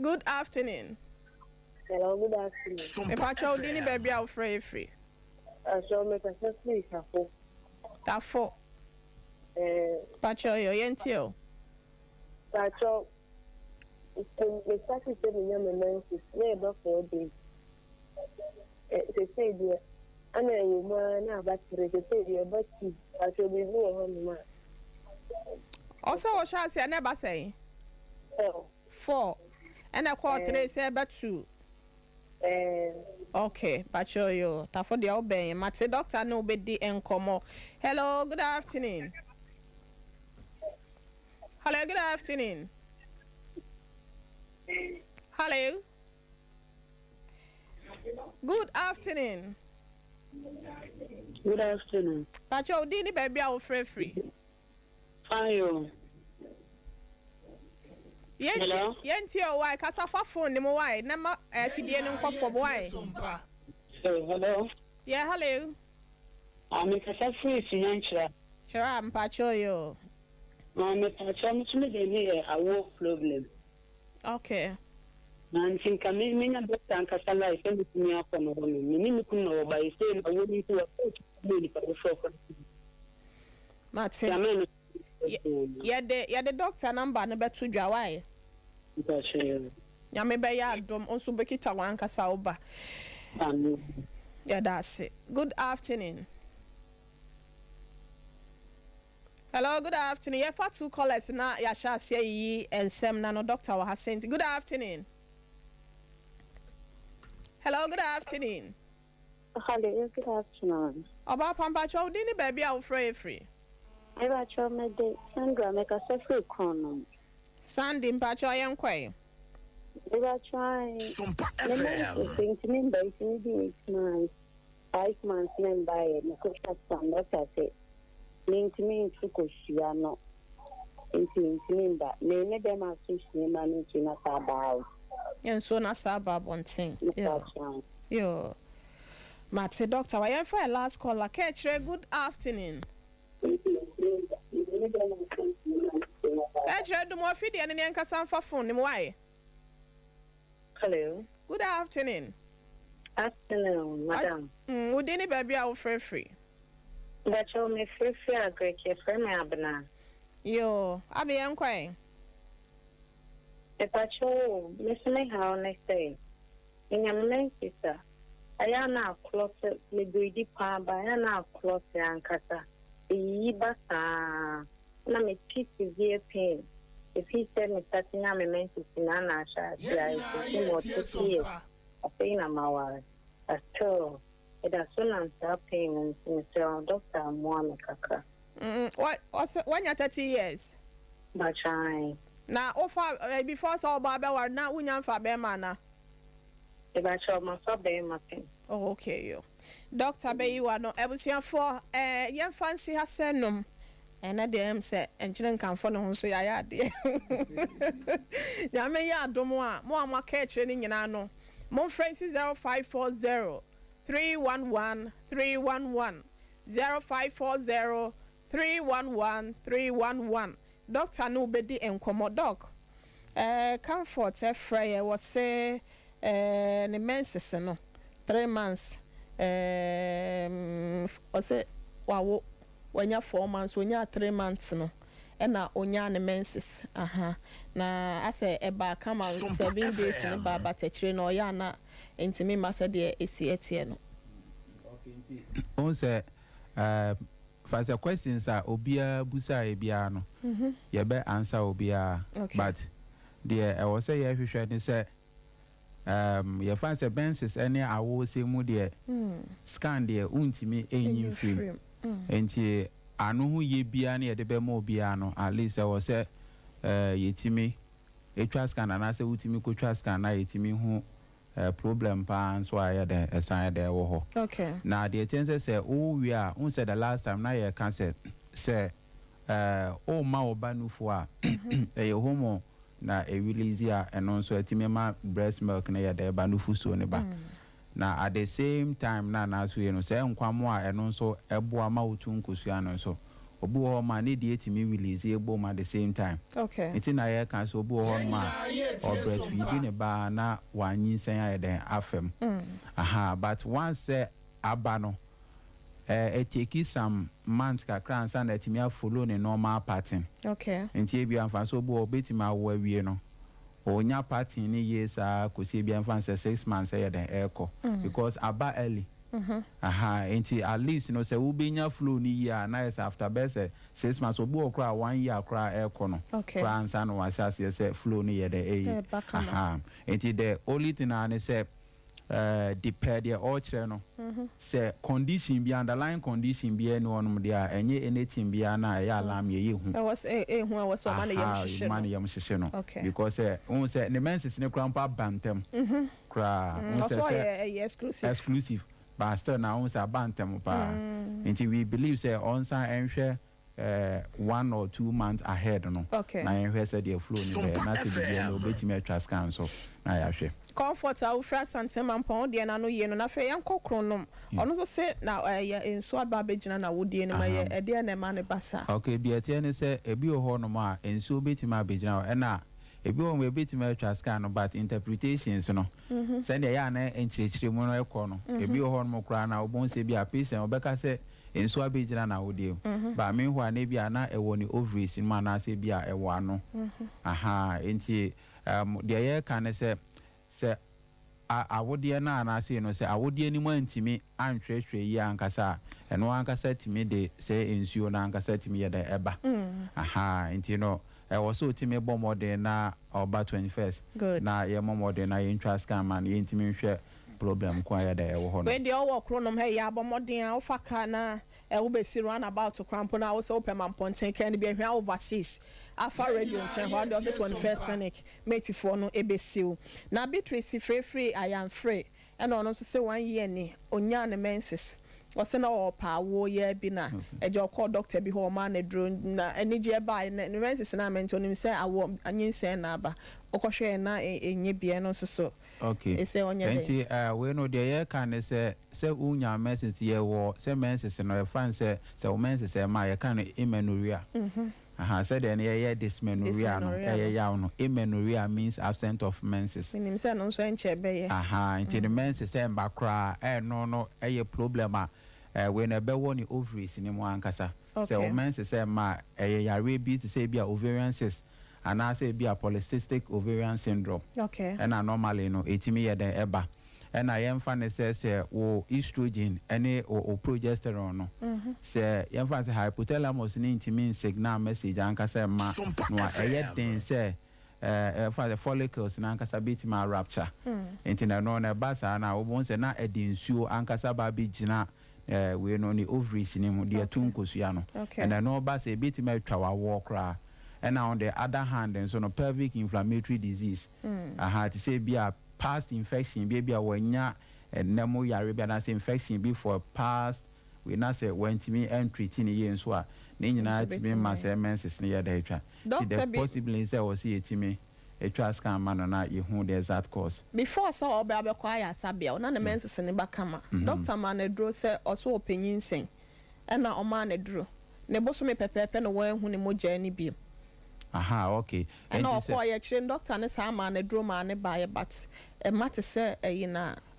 Good afternoon. Hello, good afternoon. Pacho dini baby out free. I shall make a free couple. That four. Pacho yo yentio. Pacho. It's started telling young men to swear about 4 days. They say, dear, I know you man, but they say, dear, but I shall be more on the man. Also, what shall I say? I never say. 4. And I call today say about 2. Okay, Pacho yo. Tafo the obey. Mate doctor no be the encomo. Hello, good afternoon. Hello, good afternoon. Hello. Good afternoon. Good afternoon. Pacho dini baby out free. Ayo. Yenti o why kasa fa phone ni mo why na ma fidie ni nkofo why. Hello. Yeah, hello. I'm kasa free financial. Chira mpacho yo. I'm kasa mutumi de ni a work problem. Okay. Na ntinka me nya doctor ankasa life and mutumi akọ no no. Me ni kun no ba ise na wo ni to wa ni pa for. Mate. Yeah, the doctor number no betu dwa why. Ya me be ya dom onso bekita wan kasa oba. Yeah, that's it. Good afternoon. Hello, good afternoon. Yeah, for 2 callers na ya sha say yi ensem na no doctor wa sent. Good afternoon. Hello, good afternoon. Hello, good afternoon. Oba pampa cho dini baby a free. I was trying to make Sandra make a free chrono. Sandy mpacho yankwe. I was trying. Sompa I think to me by 8 months, 5 months, then by it. I could have some doctor say. Mean to me to Koshiano. Into me, but may them are so managing us about. And so na saba bonting. Yo. Mate doctor, why am for a last caller? Ketchere, good afternoon. Ketchere, do more feed and any kasa for phone. Why? Hello. Good afternoon. Afternoon, madam. Would any baby out free? But you me free a great for me, Abana. Yo, I be unquay. If I show Miss Me how next day. In your name, sister. I am now close to the greedy palm by an out close and cassa. Basa. Na me keep severe pain. If he said me starting a moment to Sinana, I more 2 years. I pain a mawar. As true. It has soon answer pain and Mr. Doctor Mohammed Kaka. What? When you're 30 years? But I. Now, offer before so Baba were not winning for Bemana. If I show my subway, nothing. Oh, okay, you. Doctor Bay, you are not able to for young fancy has sent them. And I damn said, and children can follow so I had dear. Yammy, ya do more catching in ano. Mon Francis 0540 311 311 0540 311 311. Doctor no bedi enkomo doc. Comfort Freya was say the menses no. 3 months ose wawo wanya 4 months wanya 3 months no ena onya ne menses na ase eba kama 7 days ne ba batachire no ya na entimi masa de esi etie no. Okay, on say for the questions are obia busa ebia no ye be answer obia but there I was say ye hwehwe ni say ye fan say benses any awo say mu de scan de untimi enyin film enti anu hu ye bia na ye de be mo bia no at least I was say yetimi etwa scan na say utimi ko twa scan na yetimi hu problem pan so I had a sign there wo. Okay. Now the attention say oh we are on said the last time na ye can say oh ma obanu fo a homo na e release ya and also etimema breast milk na ye there banu fu so ne ba. Now at the same time na so you know say nkwamo a eno so ebo ama otu nkosu no so obu ho ma ne de etimi release ebo ma at the same time. Okay. Iti na ye kan so obu ho ma or breastfeeding ne ba na wanyi sen ya den afem. But once aba no it take some months kakra ansa na etimi follow ne normal pattern. Okay. Nti e bi anfa so obu obetima awo awie no onya pattern ni years kosi e bi anfa 6 months ya den eko because aba early. Enti at least you know say we benya flow ni year na is after best 6 months obu okra 1 year kra eko no kra ansa no wa sha say flow ni ye dey enti the only thing I say depend the ultra no say condition be underlying condition be any one there enye anything be na ya alarm ye hu was hu was so man yam shishye no because won say the menses ne krampa bantem kra won say exclusive but still now we say bantem pa until we believe say on san enhwe 1 or 2 months ahead no na enhwe say the flow ni na say be no betimi atwa scan so na ya hwe comfort our friends and some ampon de na no ye no na fe yankokro nom ono so say na enso aba begina na wodie ne ma ye e de na ma ne basa okay bi etie ne say ebi ho no ma enso betimi abegina e na ebi o betimi atwa scan no but interpretations no say dey ya na enchirechire mu no ekọ no ebi ho no kra na obon say bi a patient obeka say enso abegina na wodie ba me ho na bi ana ewo ni ovaries ma na say bi a ewo ano enti dey ye kan say awodie na na say no say awodie ni mu antimi antwehwe yi ankasa eno ankasa timi de say ensuo na ankasa timi ye da eba enti no was so timi bomode na oba 21st na ye momode na ye ntwa scam man ye ntimi hwe problem kwa ya da e wo ho no we de owo kronom he ya bomode a ofaka na e wo be si run about to cramp na wo so open man ponten kan be hwe overseas afa radio nchen ho do the 21st clinic mate for no e be siu na Beatrice free I am free and ono so say 1 year ni onya ne menses wose na o pa wo ye bi na ejo call doctor bi ho ma na dro na enije ba ne menses na ment onim say awo anyinse na aba okohwe na enye bie no so okay e say onye enti we no de ye kan say unya menses ye wo say menses no e fan say menses ma ye kan amenorrhea said any dysmenorrhea no yaw no amenorrhea means absent of menses minim say no so enche be ye into the menses say mbakra no problem when a be woni ovaries ni mo ankasa say menses say ma yare bi to say bia ovarian cyst and I say bia polycystic ovarian syndrome and normally no etimi ye den eba and I am fan says o estrogen any or progesterone no say yam fan say hypothalamus ni intimi signal message anka say ma no den say for the follicles na anka bit ma rupture intina no na basa na obon say na edinsuo anka ba bi gina we no ni ovaries ni mu de tunkosua no and no basa bit ma twa wa kra and on the other hand and so no pelvic inflammatory disease to say be a past infection baby awanya nemo yare bia na say infection before past we na say when timi entry tini ye nso a na nyina timi ma say menses ne ye da etwa the possibly say o see timi etwa scan man na ye hu the exact cause before say oba be kwa ya sabia na menses ne ba kama doctor man edro say oso opanyinsen na o man edro ne boso me pepepe no wan hu ne moja ni bi okay. And no, for your doctor, and Sama and a drama and a buyer, but a matter say,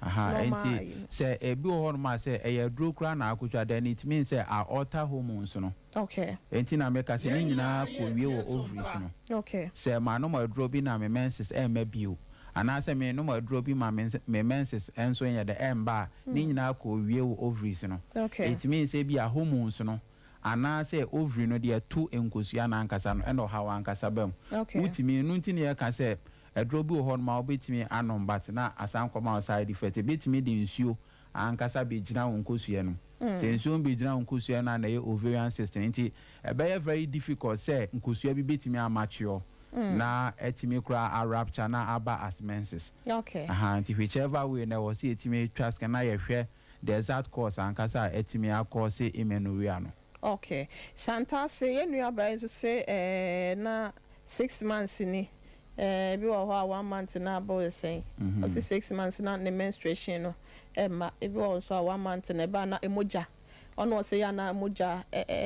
aha enti say ebi ho no ma say duro kra na akotwa then it means say a alter hormones no okay enti na make say ni nyina ko wie wo ovaries no okay say ma no ma duro bi na me menses ma bio ana say me no ma duro bi ma me menses enso nya de emba ni nyina ko wie wo ovaries no okay it means say bi a hormones no ana say ovary no de two enkosua na ankasa no eno ha wa ankasa bam utimi no ntini ya ka say edro bi ho no ma obetimi anom but na asankoma side effect betimi de nsuo ankasa be gina won kosua no se nsuo be gina won kosua na ye ovarian system nti be very difficult say nkosua bi betimi amature na etimi kura a rupture na aba as menses okay nti whichever way na was etimi trust na ye hwe the exact cause ankasa etimi akose amenorrhea no okay santa say yenu aba so say na 6 months ni bi wo ho 1 month na abo say o 6 months na the menstruation no ma bi wo so 1 month na ba na emoja ono say ya na emoja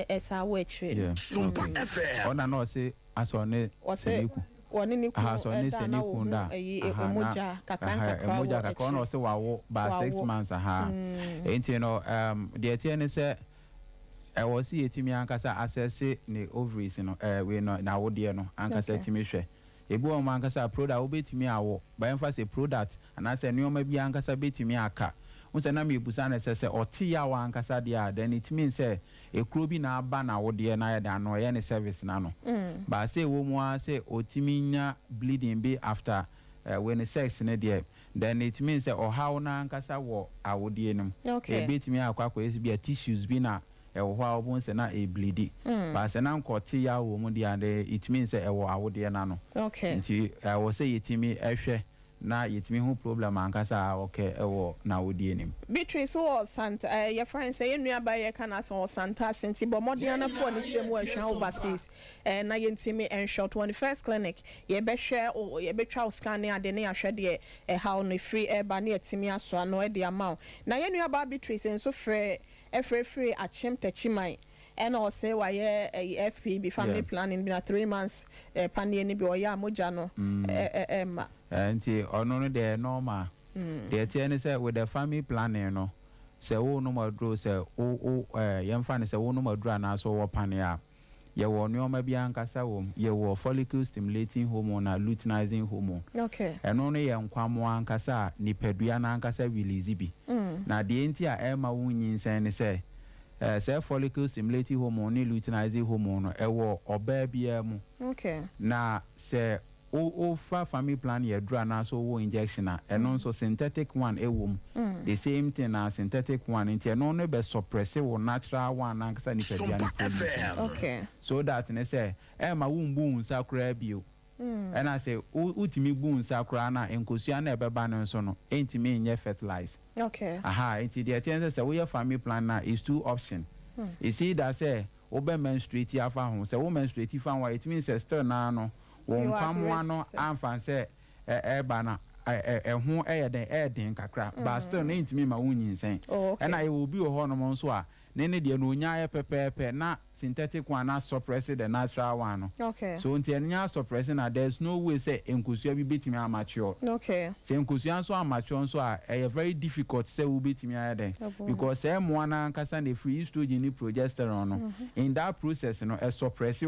esa wa chire Sompa FM ona no say asone seniku woni ni ku da na wo da emoja kakanka kra emoja ka ono say wawo ba 6 months enti no the tie say was yetimi ankasa access ne ovaries no we no na wode no ankasa timi hwe ebi o man ankasa product obetimi awo ba emfa product anase nneoma bi ankasa betimi aka unse na mebusa na sese oti ya wa ankasa dia then it means say ekuro bi na aba na wode na ya da no ye ne service na no ba say wo mu a say otimi nya bleeding be after when sex ne there then it means say how na ankasa wo awode nim betimi akwa esi bi tissues bi na ewo ha obun se na e bleed ba se na nkoti ya wo mu dia it means ewo awode na no nti wo se yetimi ehwe na yetimi ho problem ankasa okay ewo na wodi enim Beatrice or Santa your friend say enu aba ye kana so Santa senti bo modern na for ni chiremu ahwa overseas na yentimi en short one first clinic ye be hwe o ye be twa scan ade na ahwe de how no free eba na yetimi aso no e de amount na yenu aba Beatrice enso free achim tachiman and also why FPB family planning been 3 months panie ni bi oya moja no nti ono no de normal de tie ne say with the family planning no say wo no madro say o yemfa ne say wo no madro na so wo pane a ye wo nneoma bi ankasa wo ye wo follicle stimulating hormone na luteinizing hormone okay eno no ye nkwamo ankasa nipadua na ankasa release bi na de nti a ema wo nyinsen ne say say follicle stimulating hormone ni luteinizing hormone no ewo oba bia mu okay na say o family plan ye dra na so wo injection a eno so synthetic one ewom the same thing na synthetic one nti eno no be suppress wo natural one na nkasa ni pedua okay so that ne say ma wo mbu nsa kra bio and I say utimi bu nsa kra na enkosua na ebeba no so no entimi nye fertilize okay nti the attention say we family plan na is two option you see that say obe menstruate afa ho say wo menstruate fa wa it means still na no won pamwa no amfa say eba na ho den kakra but still na intimi ma wonyinsen and I will be ho no so a ne de no nya pepepe na synthetic one na suppress the natural one no okay so until nya suppress na there's no way say enkosua bi betimi amature okay say enkosua so amature so a very difficult say we betimi ayeden because say mo na nkasa na free estrogen ni progesterone no in that process no suppress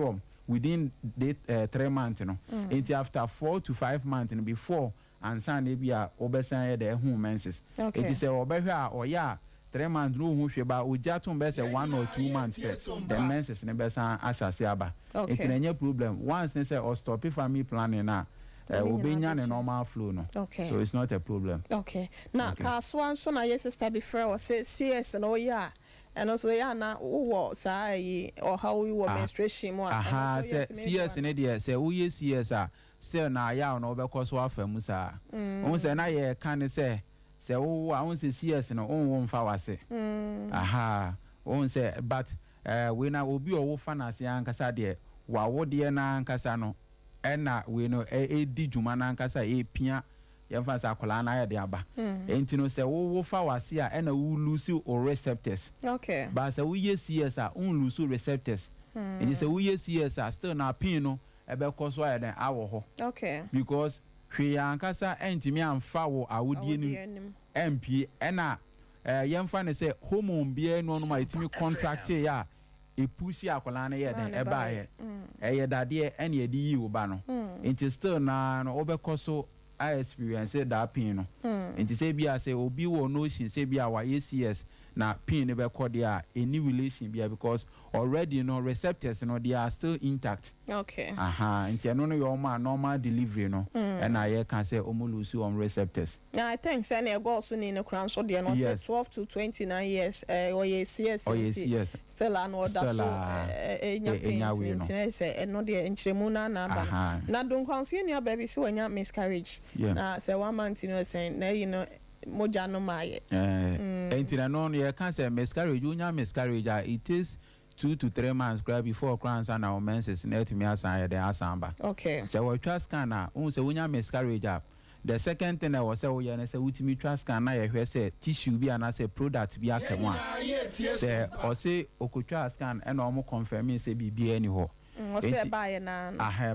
within 3 months no until after 4 to 5 months no before and san e bia obesan ye the menses it is say obehwe a oya 3 months no hu hweba ojatum be say 1 or 2 months the menses ne besan ashase aba it na nya problem once ne say or stop family planning na obenya ne normal flow no so it's not a problem okay na ka so anso na yes sister before o say CS no ya and also ya na wo say or how we were menstruation mo and say CS ne dey say wo yes CS a still na ya no be koso afamu sa won say na ye kan say wo won say CS no won fa wase won say but we na obi o wo fa na se ankasa de wa wo de na ankasa no ena we no di juma na ankasa pia yemfa sa kola na ya de aba enti no say wo fa wase a ena wo lose o receptors okay but say wo yes CS a un lose receptors enti say wo yes CS a still na pin no ebe koso ya den awo ho okay because hwe ankasa entimi amfa wo awodie nim MP ena yɛmfa ne sɛ hormone bia no no ma etimi contract ya epushi akwala na yɛ den ɛba yɛ ɛyɛ dadeɛ ɛne yɛde yi wo ba no nti still na no wobɛkɔ so I experience that pain no nti sɛ bia sɛ obi wɔ notion sɛ bia wa yes na pain ne bɛkɔ there any relation bia because already no receptors no they are still intact. Okay. Nti ɛno no yɛ normal delivery no ɛna yɛ ka sɛ ɔmo lose on receptors. I think sɛ ne ɛgɔ so ne kran so deɛ no sɛ 12 to 29 years ɔyɛ CS still an order so enya pain nti sɛ ɛno deɛ nkyerɛmu na aba na don kwanso nua baby sɛ wanya miscarriage na sɛ 1 month no sɛ na you know moja no maye enti na no you can say miscarriage unya miscarriage it takes 2 to 3 months before crowns and our menses net me asan the asamba. Okay, so we try scan na say unya miscarriage the second thing I was say we na say ultimate try scan na ye hwe say tissue bi ana say product bi akamu say o say okotwa scan and o mo confirm say bibi ani ho o say buy na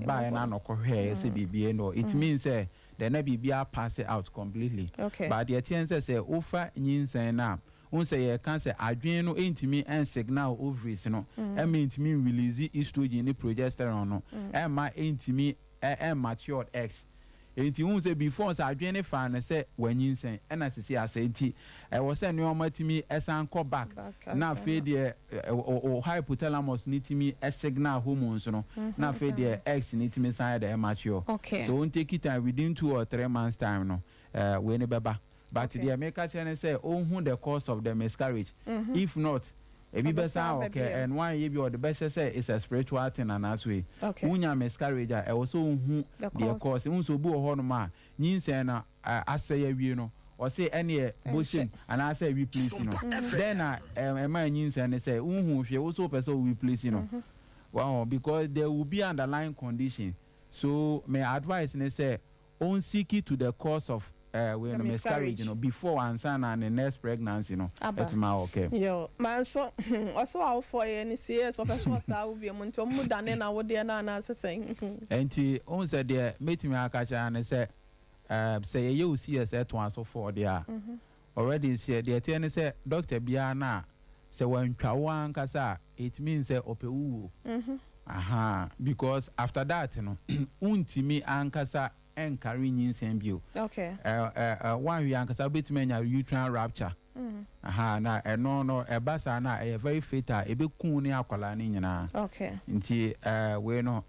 buy na no ko hwe say bibi no it means say the nebi be pass it out completely. Okay. But the attention say ofa nyinsen na un say ye can say adwen no entimi en signal ovaries no e mean intimi release estrogen ni progesterone no e ma entimi matured eggs. Enti un say before say adwen ne fa na say wanyinsen e na sisi asenti e wo say no matimi esan ko back na fe de o hypothalamus nitimi signal hormones no na fe de eggs nitimi san de mature. Okay. So won't take it time within 2 or 3 months time no we ne beba but the America channel say who the cause of the miscarriage if not ebi besa okay and one ye be or the best say it's a spiritual thing and as way unya miscarriage e also who the cause unso bu ho no ma nyinsen na asay awie no or say any bushing and I say replace no then my nyinsen say unhu hwe also person replace no wow because there will be underlying condition. So my advice is say on seek it to the cause of when the miscarriage you know before and the next pregnancy you know that's my okay yo man so also how for any CS or person will be a month or more than na what they na saying and on said there meet me akacha and say you CS at once so for there already said the attorney say Dr. Biana say when twawan kasa it means say opewu because after that you know untimi ankasa encourage nyinsen bio. Okay. One we ankasa betime nya uterine rupture. Na no ebasa na e very fatal ebe kun ni akwala ni nyina. Okay. Nti we no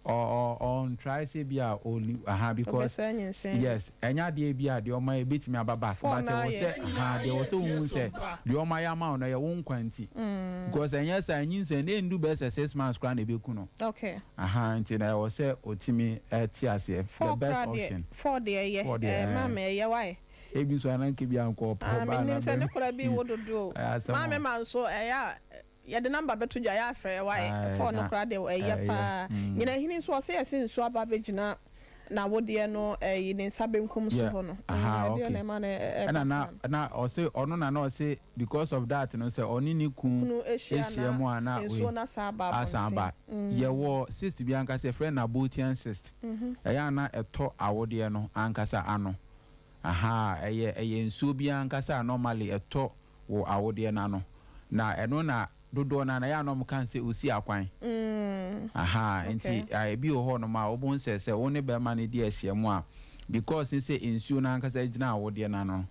on try say bia only because yes enya de bia de o ma ebetime ababa but they was say won say de o ma ya ma no ye won kwanti because enya say nyinse na ndu be 6 months kra na ebeku no. Okay. Nti na o say otimi ti ase the best option for the mama ye why ebi so ananke bia nko pa ba na say ne kura bi wododo mama man so ya the number beto dwa ya afre why for no kra de ye pa nyina hini so say yesi nso aba begina na wode no yin sabenkum so ho no okay na o say ono na o say because of that no say oni ni kun ehia mu ana we na asaba ye wo cyst bi anka say friend na botian cyst ya na eto awode no ankasa ano eye nsuo bi ankasa normally eto wo awode na no na eno na dodo na ya no kan say osi akwan enti ebi ho no ma obon se woni be ma ne di ahia mu a because say nsuo na ankasa gina awode na no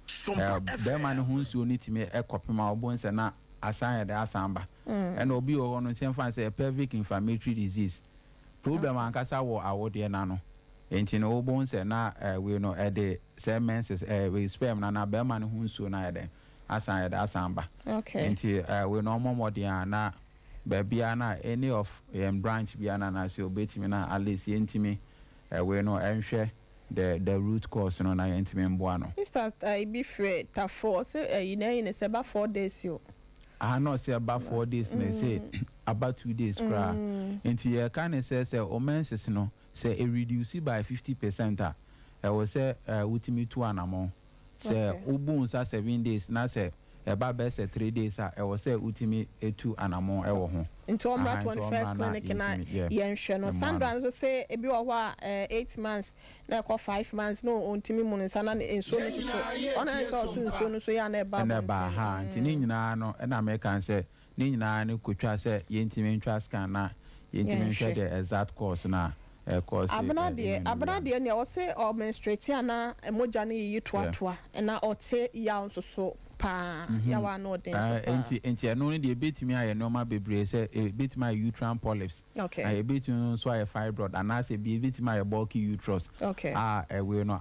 be ma ne hu nsuo ni time ekopema obon se na asan ya da asamba and obi ho no se fan say pelvic inflammatory disease problem ankasa wo awode na no enti no obon se na we no de se menses we sperm na be ma ne hu nsuo na ya den asan ya asamba. Okay. Nti we no more na baby na any of branch bi na na so betimi na at least yentimi we no enhwe the root cause no na yentimi mboa no. Sister be free ta for say you know in say about 4 days yo. No say about 4 days na say about 2 days kra. Nti ye kan say omenses no say e reduce by 50% we say utimi 2 anamo. Say ubun sa 7 days na say eba be say 3 days e wo say utimi etu anamo e wo ho into Omra 21st clinic na yenhwe no Sandra so say ebi wo ho 8 months na ko 5 months no ontimi mu nsa na enso no so ona say so enso no so ya na eba ha nti ni nyina no na me kan say ni nyina ne kotwa say yentimi ntwa scan na yentimi ntwa the exact course na course abna de ne wo say o menstruate ana emoja ne yi toatoa na o te ya nso so pa ya wa no den so enti eno ne de betimi aye normal bebre say betimi aye uterine polyps okay betimi so aye fibroid and as e betimi aye bulky uterus okay we no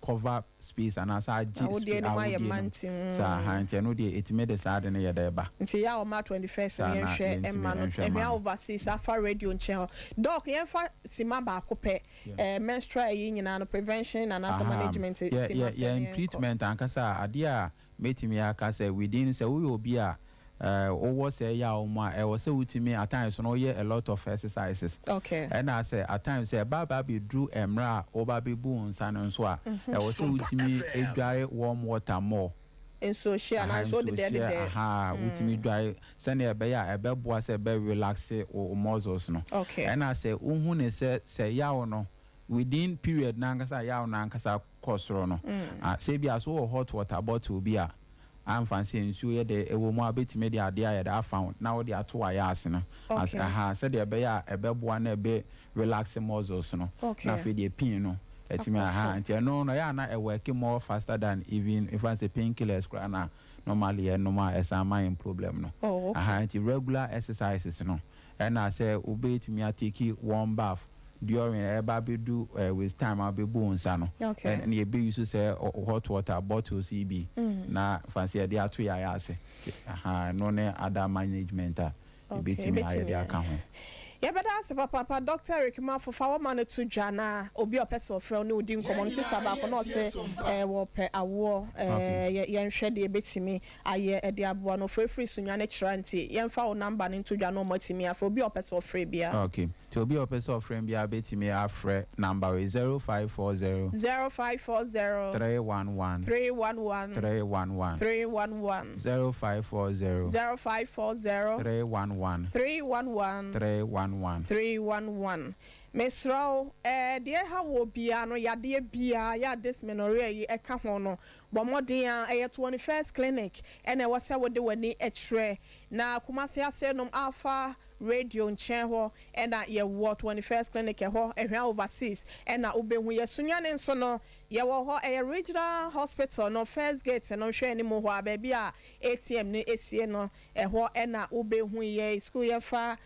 cover space and as a wo de no aye mantin sa ha enti eno de etimi de sa de ne ye da ba nti ya o ma 21st ne hwe emma no emia overseas afa radio nche doc yen fa sima ba akopɛ menstrual yi nyina no prevention and as management sima treatment ankasa ade a metimi aka say within say we obi a owo say ya o ma e wo say utimi at times no ye a lot of exercises okay and I say at times say baba be drew emra oba be bu nsa no so a e wo say utimi edware warm water more so share na so de utimi dware say na ebe ya ebe boa say be relax o muscles no okay and I say unhu ne say ya o no within period na nkasa ya na nkasa kosoro no say bi aso hot water bottle bi a am fancy nsu ye de ewo mu abetime de ade aye da found na wo de ato aya ase no as say de be ya ebeboa na ebe relax muscles no na fe de pin no etime nti no ya na e work more faster than even if I say painkillers na normally normal esama problem no nti regular exercises no and I say obetime atiki warm bath during eba be do with time I'll be bones no and you be used to say hot water bottles EB na fancy dia to ya ase no ne other management be team ya dia ka ho ya beda se papa Dr. Eric Mafofa wo man to dwana obi opese ofre no odi nkomo sister ba ko no se wo pe awo ye nhwe de betimi aye e de abo no free sunya ne chiranti ye mfa wo number ne to dwana o matimi afro obi opese ofre bia okay to obi opese ofre bia betimi afre number is 0540 311 311 Mesrao de ha wo bia no yade bia ya dysmenorrhea yi eka ho no bomoden a 21st clinic ene wose wo de wani etre na kumase asenum alpha radio nchen ho ena ye wo 21st clinic ho ehwa overseas ena obehu ye sunwane nso no ye wo ho regional hospital no first gate no hwe ni mo ho ababi a ATM ni esie no ho ena obehu ye school ye fa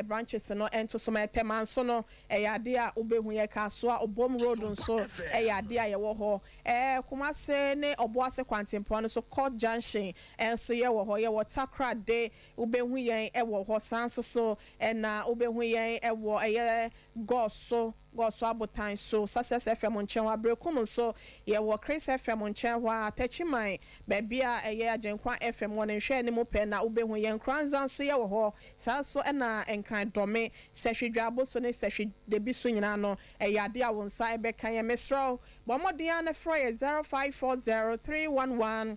branches no ento so ma tema nso no eyade a obehu ye ka so a obom road nso eyade a ye wo ho kumase ne oboase kwantempo no so court junction enso ye wo ho ye water crowd de obehu ye wo ho so na obehu yen ewo eye goso abotan so success FM nchen wa brekum so ye wo Chris FM nchen wa atachiman baby a eye agenkwa FM won nhwe ne mo pe na obehu yen kranzan so ye wo ho so na enkran dome sehwedwabo so ne sehwe debi so nyina no ade a won sai be kan ye mesro bomodian na fro ye 0540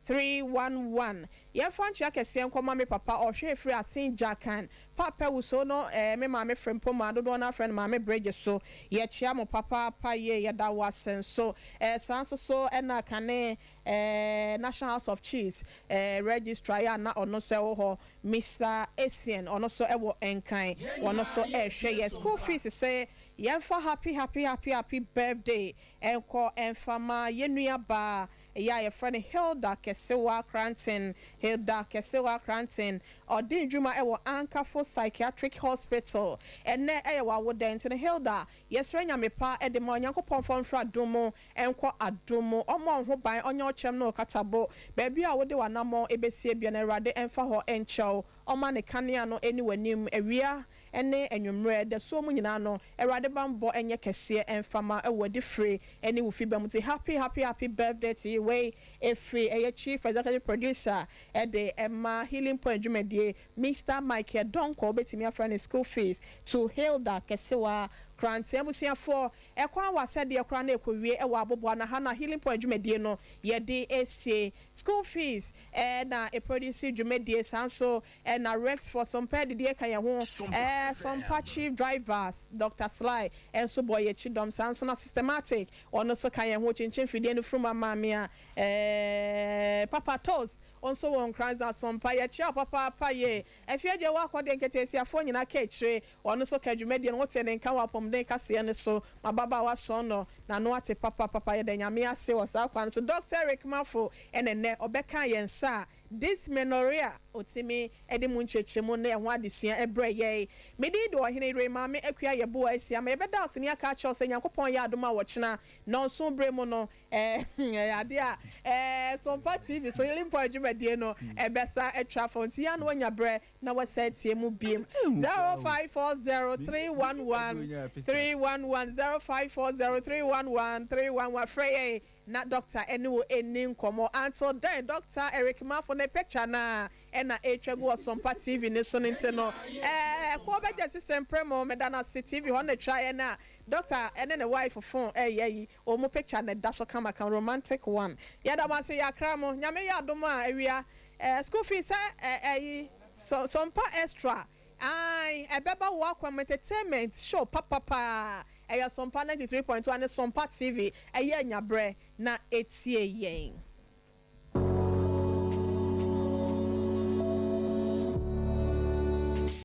311 ye fanchi akese nkoma me papa ohwe free asin jakan papa wuso no me ma me frempo ma dodo na friend ma me bridge so ye chia mo papa pa ye da wasen so sanso so na kane National House of Chiefs registrar ya na ono so ho Mr. Essien ono so ewo enkan ono so hwe ye school fees say ye for happy birthday enko enfama yenua ba ya ye friend Hilda Kesewa Cranton odin djuma ewo Ankafo Psychiatric Hospital enne ewa wo den tin Hilda yesrenya mepa ede ma onyankopon fonfra domo enko adomo omo ho ban onye ochem no katabo baby a wo de wanamo ebesie bia na rade enfa ho encho oma ne kanea no eni wanim ewia ene enwumre de so mu nyina no erade bambo enye kese enfama ewodi free eni wo fiba muti happy birthday to you way free chief executive producer ede Emma Healing Point Jumedie Mr. Michael Donko betimi afra ne school fees to Hilda Kesewa krante abusiafo ekwa wasede ekra na ekowie e wa abobo na ha na healing point dwumadie no ye de ese school fees na e produce dwumadie sanso na Rex for some ped de kan ye ho Sompa chief drivers Dr. Sly enso boy ye chidom sanso na systematic ono so kan ye ho chinchin fidie no from amamia Papa Toast also on Christ that Sompa ye chia papa ye efie je wa kwode nkete siafo nyina ka chire ono so ka dwumadie no wote ne nka wa pom den kase ne so mababa wa so no na no ate papa ye de nyame ase wo sa kwan so Dr. Eric Mafo enene obeka yensa dysmenorrhea otimi ede mu nchechemu na ho adesua ebre ye medi do ohene re ma me akua ye bo asia ma ebeda ase ne aka cha ose nyankopon ya adoma wo chena no so bre mu no ade a Sompa TV so healing point dwumadie no ebesa etwa fonti ya no anya bre na wo set mu biem 0540311311 frey na doctor eni eni nkomo until then Dr. Eric Mafo ne picture na na etwego Sompa TV ne so nte no ko be just sempre mo medana TV ho na try na doctor ene ne wife phone yi o mo picture na da so kama kan romantic one ya da ma se ya kra mo nyame ya dom a awia school fees Sompa extra ai ebeba wo akwa entertainment show papa Sompa 93.1 Sompa TV enya bre na etie yen